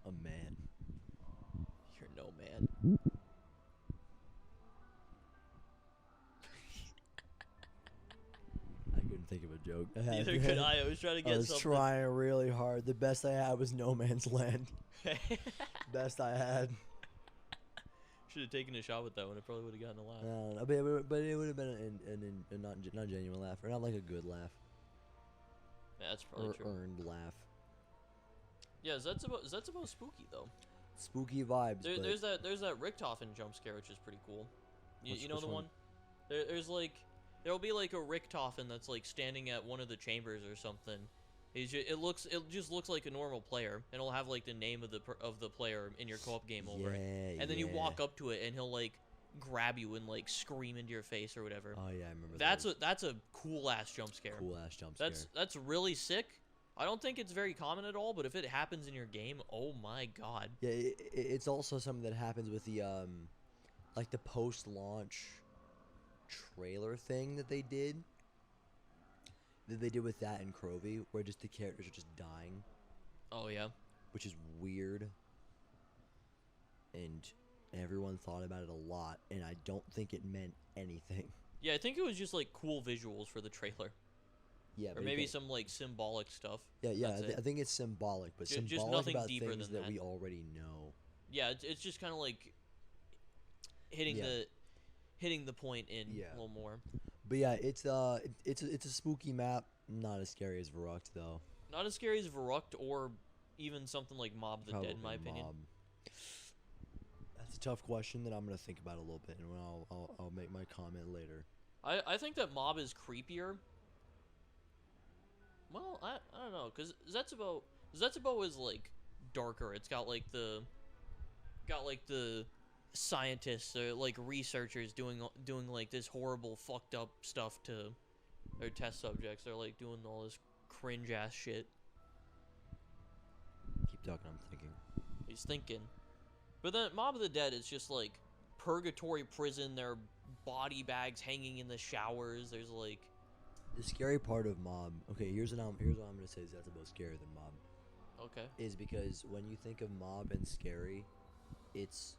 A man. You're no man. I couldn't think of a joke. Neither could I. I was trying to get something. I was trying really hard. The best I had was No Man's Land. Best I had. Should have taken a shot with that one. It probably would have gotten a laugh. No, but it would have been a not genuine laugh, or not like a good laugh. Yeah, that's probably true. Earned laugh. Yeah, Zetsubou's spooky though. Spooky vibes. There's that Richtofen jump scare, which is pretty cool. You know the one? There's like there'll be like a Richtofen that's like standing at one of the chambers or something. It just looks like a normal player, and it'll have like the name of the player in your co-op game over it. And then you walk up to it, and he'll like grab you and like scream into your face or whatever. Oh yeah, I remember. That's a cool ass jump scare. Cool ass jump scare. That's really sick. I don't think it's very common at all, but if it happens in your game, oh my god. Yeah, it's also something that happens with the like the post-launch trailer thing that they did. That they did with that and Crovey, where just the characters are just dying. Oh yeah. Which is weird. And everyone thought about it a lot, and I don't think it meant anything. Yeah, I think it was just like cool visuals for the trailer. Yeah, or maybe some like symbolic stuff. Yeah. I think it's symbolic, but symbolic just nothing about deeper things than that we already know. Yeah, it's just kind of like hitting the point in a little more. But yeah, it's a spooky map. Not as scary as Verrucht though. Not as scary as Verrucht or even something like Mob the Dead, in my opinion. That's a tough question that I'm gonna think about a little bit, and I'll make my comment later. I think that Mob is creepier. Well, I don't know, cause Zetsubou is like darker. It's got like the scientists or like researchers doing like this horrible fucked up stuff to their test subjects. They're like doing all this cringe ass shit. Keep talking, I'm thinking. He's thinking. But then Mob of the Dead is just like purgatory prison. There are body bags hanging in the showers. There's like the scary part of Mob. Okay, here's what I'm gonna say is that's about scarier than Mob. Okay. Is because when you think of Mob and scary, it's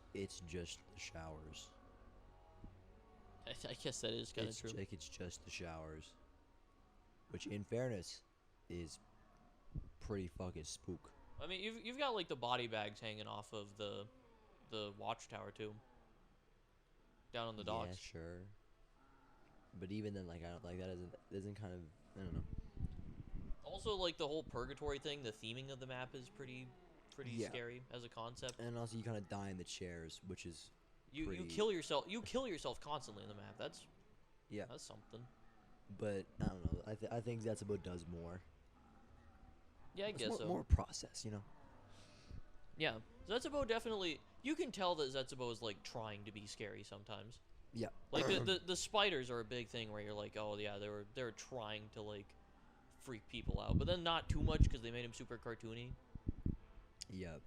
just the showers. I guess that is kind of true. Like it's just the showers, which, in fairness, is pretty fucking spook. I mean, you've got like the body bags hanging off of the watchtower too. Down on the docks. Yeah, sure. But even then, like I don't like that isn't kind of, I don't know. Also, like the whole purgatory thing, the theming of the map is pretty scary as a concept. And also, you kind of die in the chairs, which is you kill yourself. You kill yourself constantly in the map. That's something. But I don't know. I think Zetsubou does more. Yeah, I guess so. More process, you know. Yeah, Zetsubou definitely. You can tell that Zetsubou is like trying to be scary sometimes. Yeah. Like the spiders are a big thing where you're like, oh yeah, they were trying to like freak people out, but then not too much because they made him super cartoony. Yep.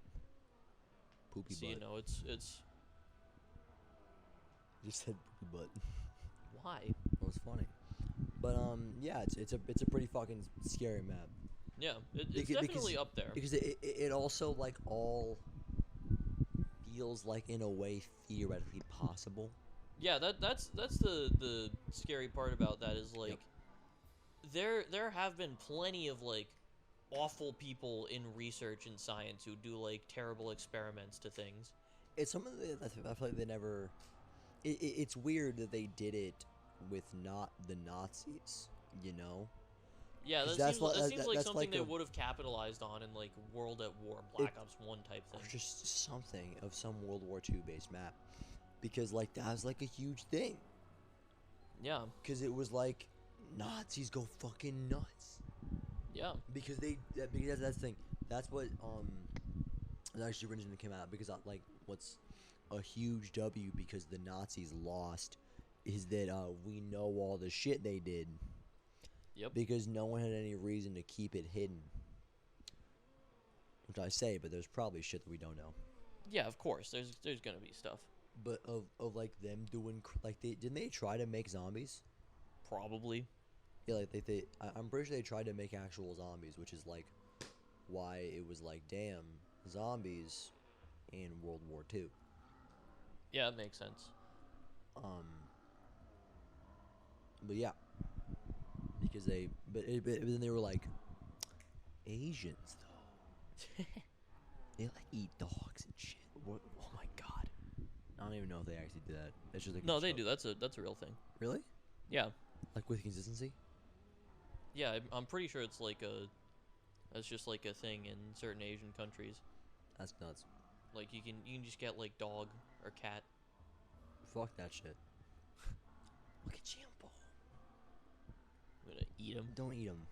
Poopy so, butt. You know, it's. You just said poopy butt. Why? That was funny. But yeah, it's a pretty fucking scary map. Yeah, it's definitely up there. Because it also like all feels like in a way theoretically possible. Yeah, that's the scary part about that is like there have been plenty of like awful people in research and science who do like terrible experiments to things. It's something that I feel like they never. It's weird that they did it with not the Nazis, you know. Yeah, that seems like something they would have capitalized on in like World at War, Black Ops 1 type thing. Or just something of some World War II based map. Because like that was like a huge thing. Yeah. Because it was like Nazis go fucking nuts. Yeah. Because that's the thing. That's what it actually originally came out because like what's a huge W because the Nazis lost is that we know all the shit they did. Yep. Because no one had any reason to keep it hidden. Which I say, but there's probably shit that we don't know. Yeah, of course. There's gonna be stuff. But of like them doing like didn't they try to make zombies? Probably. Yeah, like I'm pretty sure they tried to make actual zombies, which is like why it was like damn zombies in World War II. Yeah, it makes sense. But yeah, because but then they were like Asians though. They like eat dogs and shit. What? Oh my god. I don't even know if they actually do that. It's just like No, they do. That's a real thing. Really? Yeah. Like with consistency? Yeah, I'm pretty sure it's like that's just like a thing in certain Asian countries. That's nuts. Like you can just get like dog or cat. Fuck that shit. Look at Jambo. I'm gonna eat them. Don't eat them.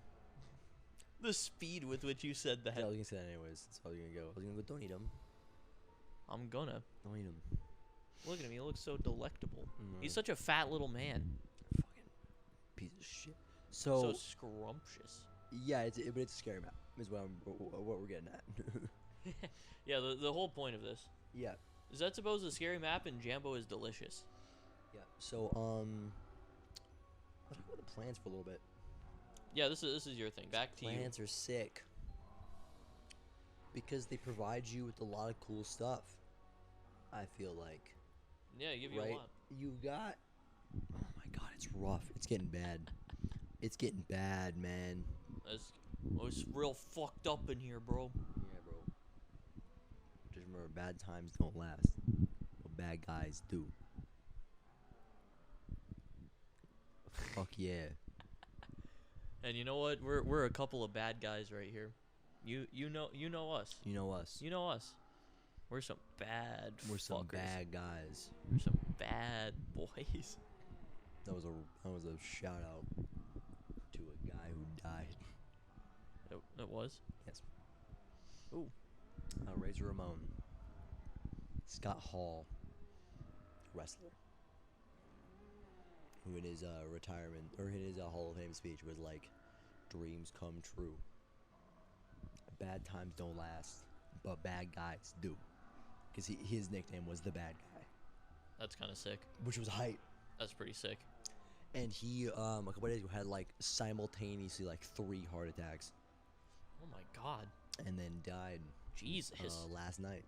The speed with which you said that. Yeah, I was gonna say that anyways. That's how you're gonna go. I was gonna go. Don't eat them. I'm gonna. Don't eat them. Look at him. He looks so delectable. Mm. He's such a fat little man. Fucking piece of shit. So scrumptious. Yeah, but it's a scary map. Is what we're getting at. Yeah, the whole point of this. Yeah. Zetsubou is a scary map, and Jambo is delicious. Yeah. So let's talk about the plants for a little bit. Yeah, this is your thing. Back to you. Plants are sick because they provide you with a lot of cool stuff. I feel like. Yeah, give you a lot. You got. Oh my god, it's rough. It's getting bad. It's getting bad, man. It's real fucked up in here, bro. Yeah, bro. Just remember, bad times don't last. But bad guys do. Fuck yeah. And you know what? We're a couple of bad guys right here. You know us. You know us. You know us. We're some bad We're some fuckers. bad guys. We're some bad boys. That was a shout out to a guy who died. It was? Yes. Ooh. Razor Ramon. Scott Hall, wrestler, who in his retirement or in his Hall of Fame speech was like, "Dreams come true. Bad times don't last, but bad guys do." Because his nickname was the bad guy. That's kind of sick. Which was hype. That's pretty sick. And he a couple of days ago had like simultaneously like 3 heart attacks. Oh my god. And then died. Jesus. Last night.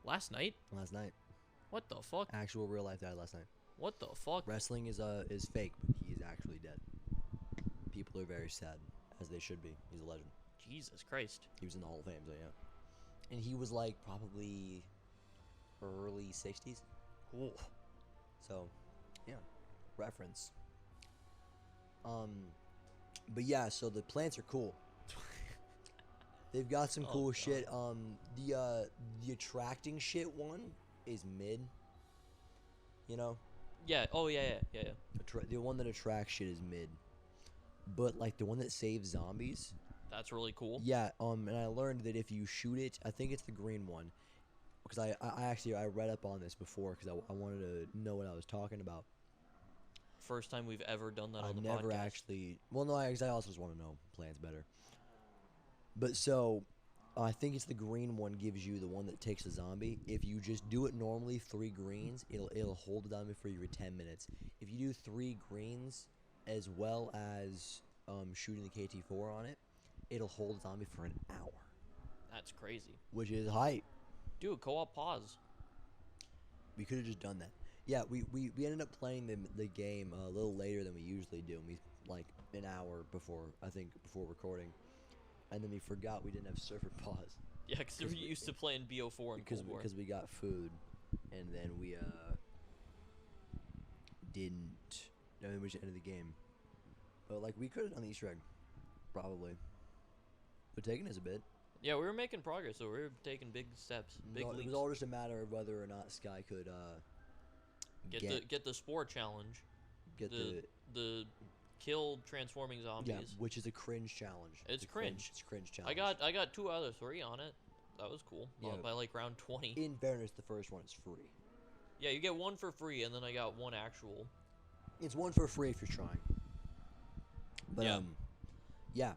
Last night? Last night. What the fuck? Actual real life died last night. What the fuck? Wrestling is fake, but he is actually dead. People are very sad, as they should be. He's a legend. Jesus Christ. He was in the Hall of Fame, so yeah. And he was like probably early 60s. Ooh. So, yeah, reference. But yeah, so the plants are cool. They've got some cool shit. The attracting shit one is mid. You know? Yeah. Oh yeah. The one that attracts shit is mid. But like the one that saves zombies. That's really cool. Yeah. And I learned that if you shoot it, I think it's the green one. Because I read up on this before because I wanted to know what I was talking about. First time we've ever done that on the podcast. I never actually. Well, no, I also just want to know plants better. But so, I think it's the green one gives you the one that takes a zombie. If you just do it normally, 3 greens, it'll hold the zombie for you for 10 minutes. If you do 3 greens, as well as shooting the KT4 on it, it'll hold the zombie for an hour. That's crazy. Which is hype. Dude, co-op pause. We could have just done that. Yeah, we ended up playing the game a little later than we usually do. We like an hour before recording, and then we forgot we didn't have server pause. Yeah, because we're used to playing BO4 and Cold War. Because we got food, and then we didn't. No, then we just ended the game. But like we could have done the Easter egg, probably. But taking us a bit. Yeah, we were making progress, so we were taking big steps, big leaps. It was all just a matter of whether or not Sky could get the spore challenge. Get the kill transforming zombies. Yeah, which is a cringe challenge. It's cringe. It's a cringe challenge. I got 2 out of 3 on it. That was cool. Yeah. By like round 20. In fairness, the first one is free. Yeah, you get 1 for free, and then I got 1 actual. It's 1 for free if you're trying. But Yeah. yeah.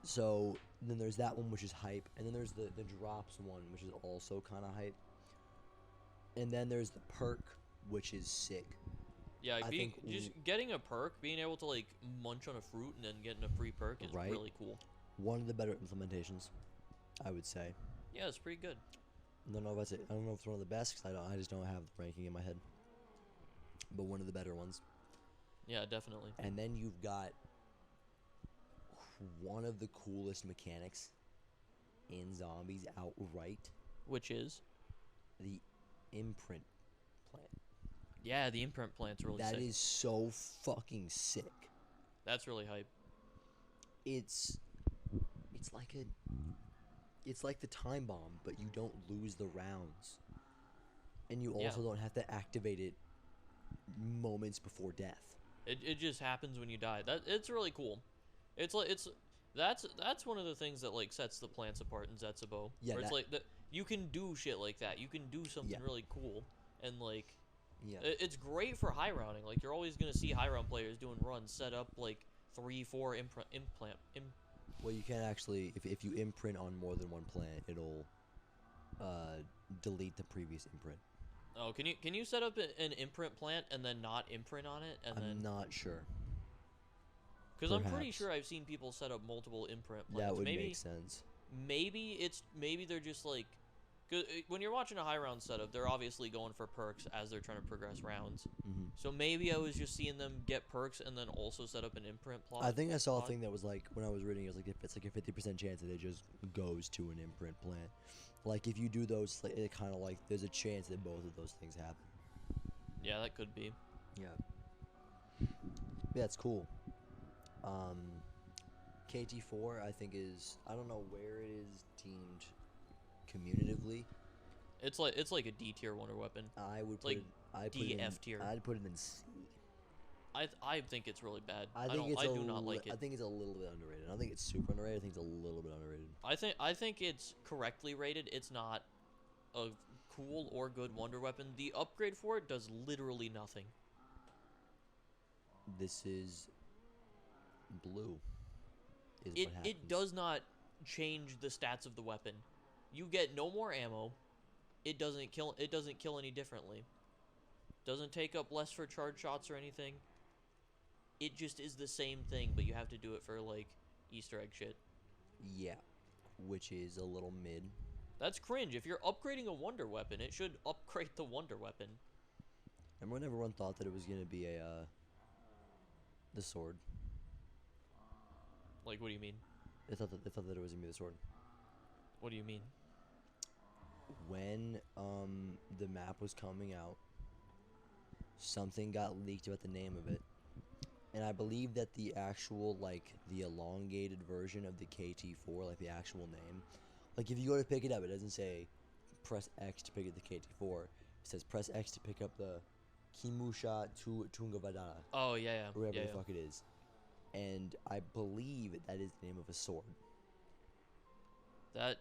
So then there's that one, which is hype, and then there's the drops one, which is also kind of hype. And then there's the perk, which is sick. Yeah, I think just getting a perk, being able to like munch on a fruit and then getting a free perk is Right. really cool. One of the better implementations, I would say. Yeah, it's pretty good. I don't know if it's one of the best, because I just don't have the ranking in my head. But one of the better ones. Yeah, definitely. And then you've got one of the coolest mechanics in zombies outright, Which is? the Imprint Plant. Yeah, the Imprint Plant's really sick. That is so fucking sick. That's really hype. It's like the time bomb, but you don't lose the rounds. And you also don't have to activate it moments before death. It just happens when you die. It's really cool. That's one of the things that like sets the plants apart in Zetsubou. Yeah, where it's like you can do shit like that. You can do something really cool, and like it's great for high rounding. Like you're always gonna see high round players doing runs set up like 3-4 implant. Well, you can actually, if you imprint on more than one plant, it'll delete the previous imprint. Oh, can you set up an imprint plant and then not imprint on it? And I'm not sure. Because I'm pretty sure I've seen people set up multiple imprint plants. That would make sense. Maybe they're just like, cause when you're watching a high round setup, they're obviously going for perks as they're trying to progress rounds. Mm-hmm. So maybe I was just seeing them get perks and then also set up an imprint plot. I think I saw a thing that was like, when I was reading, it was like, it's like a 50% chance that it just goes to an imprint plant. Like if you do those, it kind of like there's a chance that both of those things happen. Yeah, that could be. Yeah. Yeah, it's cool. KT4 I think is, I don't know where it is deemed commutatively. It's like a D tier wonder weapon. I would put like it, I'd put D it in, F tier. I'd put it in C. I think it's really bad. I do not like it. I think it's a little bit underrated. I don't think it's super underrated. I think it's a little bit underrated. I think it's correctly rated. It's not a cool or good wonder weapon. The upgrade for it does literally nothing. This is blue. It does not change the stats of the weapon. You get no more ammo. It doesn't kill any differently. Doesn't take up less for charge shots or anything. It just is the same thing, but you have to do it for like Easter egg shit. Yeah, which is a little mid. That's cringe. If you're upgrading a wonder weapon, it should upgrade the wonder weapon. Remember when everyone thought that it was gonna be the sword? Like, what do you mean? They thought that it was gonna be the sword. What do you mean? When the map was coming out, something got leaked about the name of it, and I believe that the actual the elongated version of the KT4, like the actual name, like if you go to pick it up, it doesn't say press X to pick up the KT4. It says press X to pick up the Kimusha Tungavadana. Oh yeah. Or whatever the fuck it is. And I believe that is the name of a sword. That,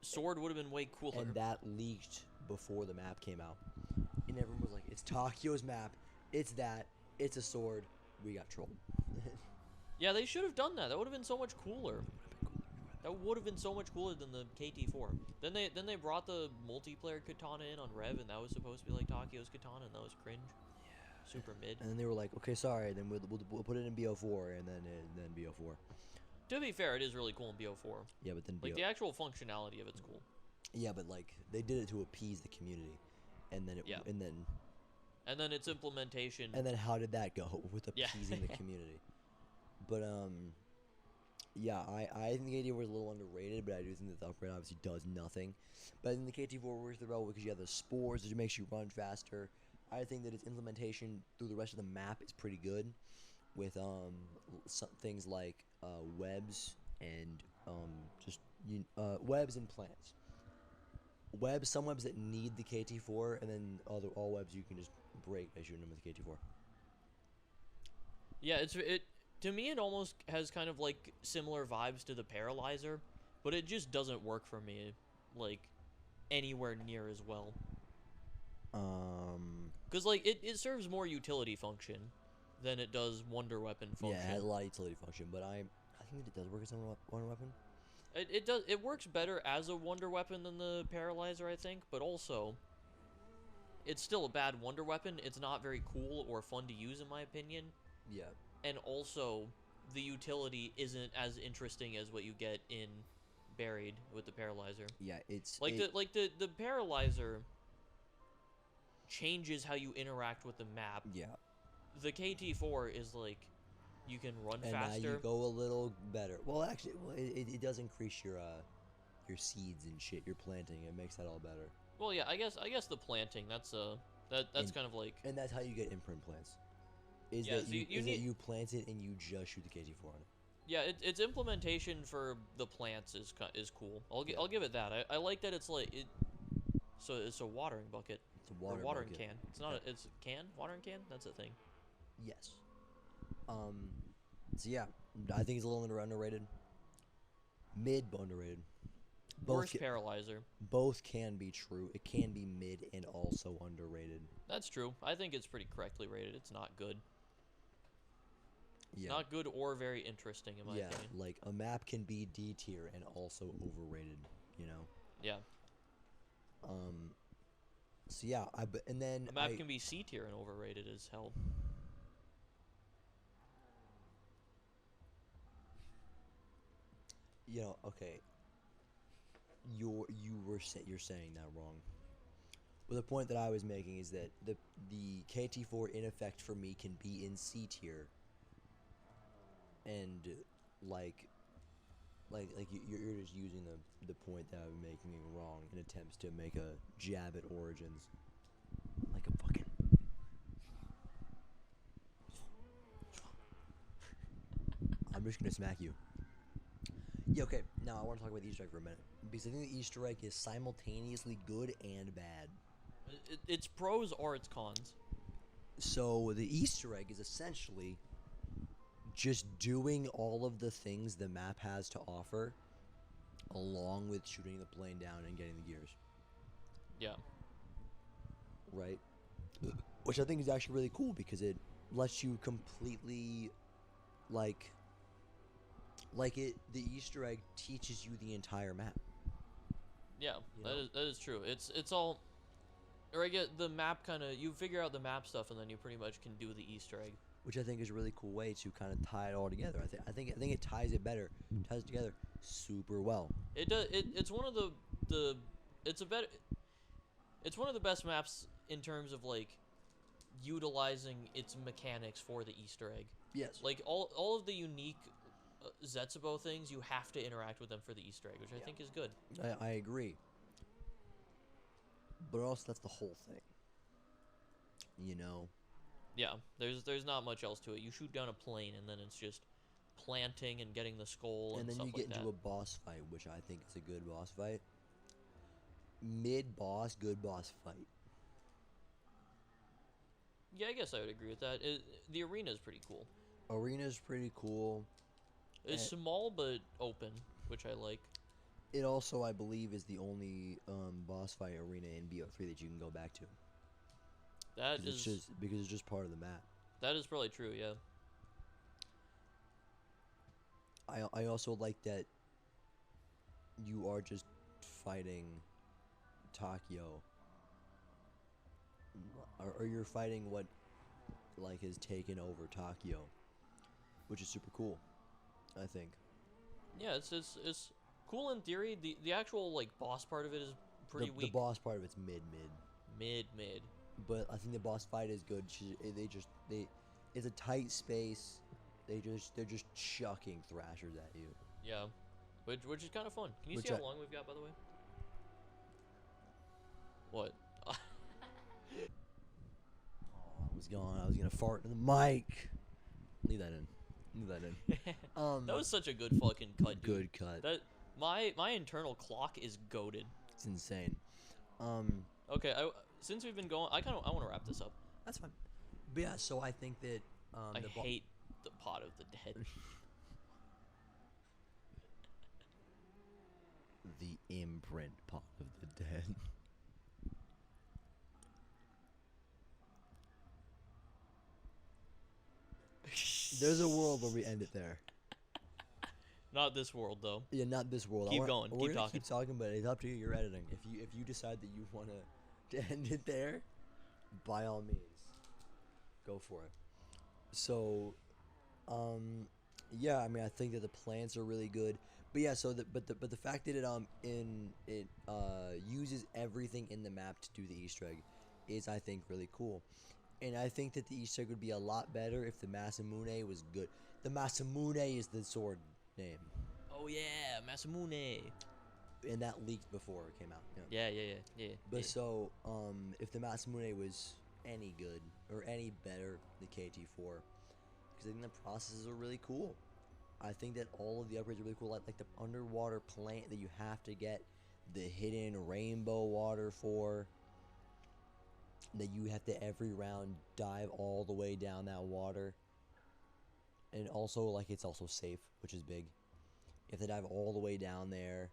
sword would have been way cooler. And that leaked before the map came out. And everyone was like, it's Tokyo's map. It's that. It's a sword. We got trolled. Yeah, they should have done that. That would have been so much cooler. That would have been so much cooler than the KT4. Then they brought the multiplayer katana in on Rev, and that was supposed to be like Tokyo's katana, and that was cringe. Yeah. Super mid. And then they were like, okay, sorry. Then we'll put it in BO4, and then BO4. To be fair, it is really cool in BO4. Yeah, but then like the actual functionality of it's cool. Yeah, but they did it to appease the community, and then and then its implementation. And then how did that go with appeasing the community? But yeah, I think the KT4 was a little underrated, but I do think that the upgrade obviously does nothing. But I think the KT4 works the role because you have the spores, which makes you run faster. I think that its implementation through the rest of the map is pretty good, with some things like webs and webs and plants. Some webs that need the KT4, and then all webs you can just break by shooting them with the KT4. Yeah, it to me it almost has kind of like similar vibes to the paralyzer, but it just doesn't work for me like anywhere near as well. Cause like it serves more utility function than it does wonder weapon Yeah, function. it has a lot of utility function, but I think it does work as a wonder weapon. It works better as a wonder weapon than the paralyzer, I think, but also it's still a bad wonder weapon. It's not very cool or fun to use in my opinion. Yeah. And also the utility isn't as interesting as what you get in Buried with the paralyzer. Yeah, it's Like the paralyzer changes how you interact with the map. yeah. The KT4 is like you can run And faster. now you go a little better. Well, actually, it does increase your seeds and shit. Your planting, it makes that all better. Well, yeah, I guess the planting that's kind of like. And that's how you get imprint plants. Is Yeah, that so you, you is need- that you plant it and you just shoot the KT4 on it. Yeah, its implementation for the plants is cool. I'll give it that. I like that it's like it. So it's a watering bucket. It's a Or watering bucket. can. It's not. Yeah. It's a can. Watering can. That's a thing. Yes. So yeah, I think it's a little underrated. Mid but underrated. Worst paralyzer. Both can be true. It can be mid and also underrated. That's true. I think it's pretty correctly rated. It's not good. Yeah. Not good or very interesting in my opinion. Like a map can be D tier and also overrated. You know. Yeah. So yeah, and then A map can be C tier and overrated as hell. You know, okay. You're saying that wrong. Well, the point that I was making is that the KT4 in effect for me can be in C tier, and you're just using the point that I'm making wrong in attempts to make a jab at Origins, like a fucking. I'm just gonna smack you. Yeah, okay. Now I want to talk about the Easter egg for a minute because I think the Easter egg is simultaneously good and bad. Its pros are its cons. So the Easter egg is essentially just doing all of the things the map has to offer, along with shooting the plane down and getting the gears. Yeah. Right? Which I think is actually really cool because it lets you completely, the Easter egg teaches you the entire map. Yeah, You know? that is true. It's all, or I get the map kind of, you figure out the map stuff and then you pretty much can do the Easter egg. Which I think is a really cool way to kind of tie it all together. I think it ties it better, ties it together super well. It does. It's one of it's one of the best maps in terms of like utilizing its mechanics for the Easter egg. Yes. Like all of the unique Zetsubou things, you have to interact with them for the Easter egg, which I think is good. I agree. But also that's the whole thing. You know? Yeah, there's not much else to it. You shoot down a plane and then it's just planting and getting the skull and And then stuff you get like into a boss fight, which I think is a good boss fight. Mid boss, good boss fight. Yeah, I guess I would agree with that. The arena is pretty cool. Arena's pretty cool. It's small but open, which I like. It also, I believe, is the only boss fight arena in BO3 that you can go back to. That is because it's just part of the map. That is probably true, yeah. I also like that you are just fighting Takio, or you're fighting what has taken over Takio, which is super cool, I think. Yeah, it's cool in theory. The actual like boss part of it is pretty weak. The boss part of it's mid. Mid. But I think the boss fight is good. It's a tight space. They're just chucking thrashers at you. Yeah, which is kind of fun. Can you see how long we've got, by the way? What? I was gonna fart in the mic. Leave that in. That was such a good fucking cut, dude. Good cut. That my internal clock is goated. It's insane. Okay, since we've been going, I want to wrap this up. That's fine. But yeah, so I think that I hate the Pot of the Dead. The Imprint Pot of the Dead. There's a world where we end it there. Not this world, though. Yeah, not this world. Keep going. We're Keep gonna talking. keep talking, but it's up to you. You're editing. If you decide that you want to end it there, by all means, go for it. So, yeah. I mean, I think that the plants are really good. But yeah, so the fact that it uses everything in the map to do the Easter egg is, I think, really cool. And I think that the Easter egg would be a lot better if the Masamune was good. The Masamune is the sword name. Oh yeah, Masamune. And that leaked before it came out. Yeah. But so, if the Masamune was any good or any better than KT4, because I think the processes are really cool. I think that all of the upgrades are really cool, like the underwater plant that you have to get the hidden rainbow water for. That you have to every round dive all the way down that water. And also, like, it's also safe, which is big. You have to dive all the way down there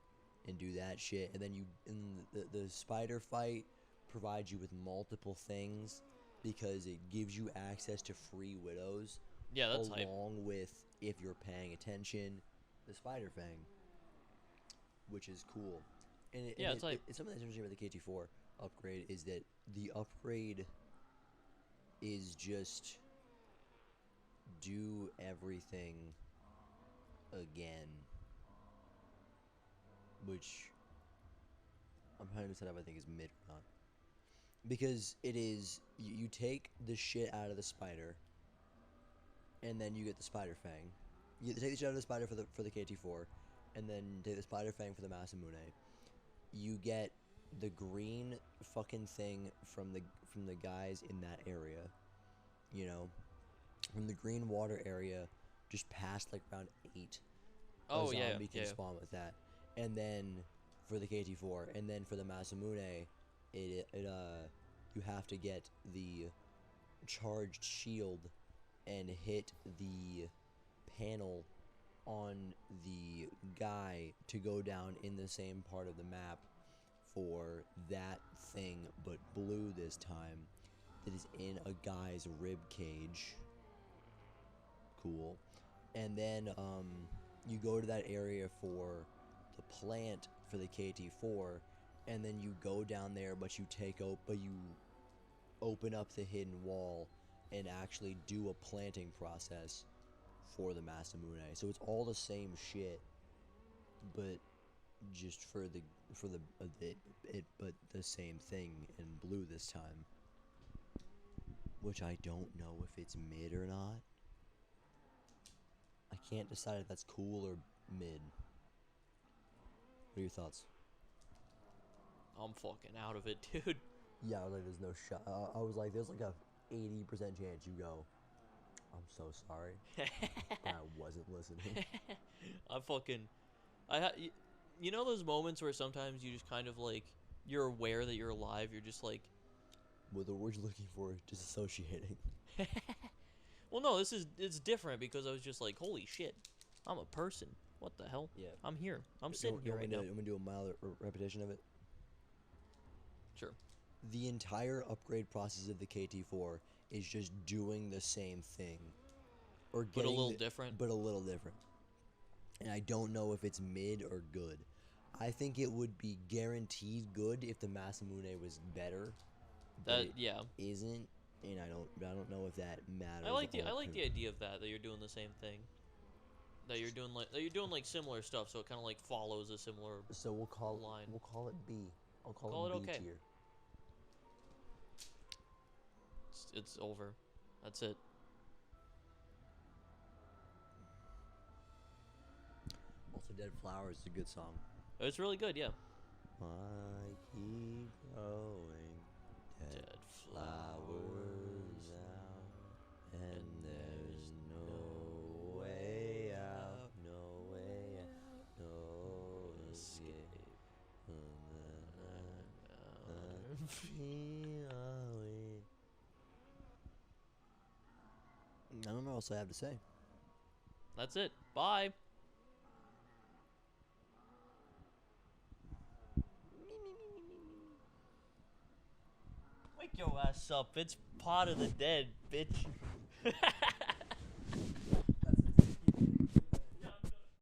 and do that shit. And then the spider fight provides you with multiple things because it gives you access to free widows. Yeah, that's hype. Along with, if you're paying attention, the spider fang, which is cool. And it's hype. it's something that's interesting about the KT4 upgrade is that the upgrade is just do everything again, which I'm trying to decide if I think is mid or not, because it is you take the shit out of the spider and then you get the spider fang. You take the shit out of the spider for the KT4 and then take the spider fang for the Masamune. You get the green fucking thing from the guys in that area, from the green water area, just past like round 8. Oh a yeah, zombie can spawn with that, and then for the KT4, and then for the Masamune, you have to get the charged shield and hit the panel on the guy to go down in the same part of the map for that thing, but blue this time, that is in a guy's rib cage. Cool. And then you go to that area for the plant for the KT4, and then you go down there, but you open up the hidden wall and actually do a planting process for the Masamune. So it's all the same shit, but just but the same thing in blue this time, which I don't know if it's mid or not. I can't decide if that's cool or mid. What are your thoughts? I'm fucking out of it, dude. Yeah, I was like, there's no shot. I was like, there's like a 80% chance you go, I'm so sorry. But I wasn't listening. You know those moments where sometimes you just kind of like, you're aware that you're alive, you're just like... What the word you're looking for, disassociating. Well, no, it's different because I was just like, holy shit, I'm a person. What the hell? Yeah. I'm here. I'm sitting here right now. I'm going to do a mild repetition of it. Sure. The entire upgrade process of the KT4 is just doing the same thing. But a little different. But a little different. And I don't know if it's mid or good. I think it would be guaranteed good if the Masamune was better. But yeah. It isn't, and I don't know if that matters. I like the idea of that you're doing the same thing. That you're doing like similar stuff, so it kind of like follows a similar line. So we'll call it B. I'll call it B okay. tier. It's over. That's it. Also, Dead Flowers is a good song. It's really good, yeah. I keep growing dead flowers out, and there's no way out, no way out, no escape. I don't don't know what else I have to say. That's it. Bye. Wake your ass up. It's part of the dead, bitch.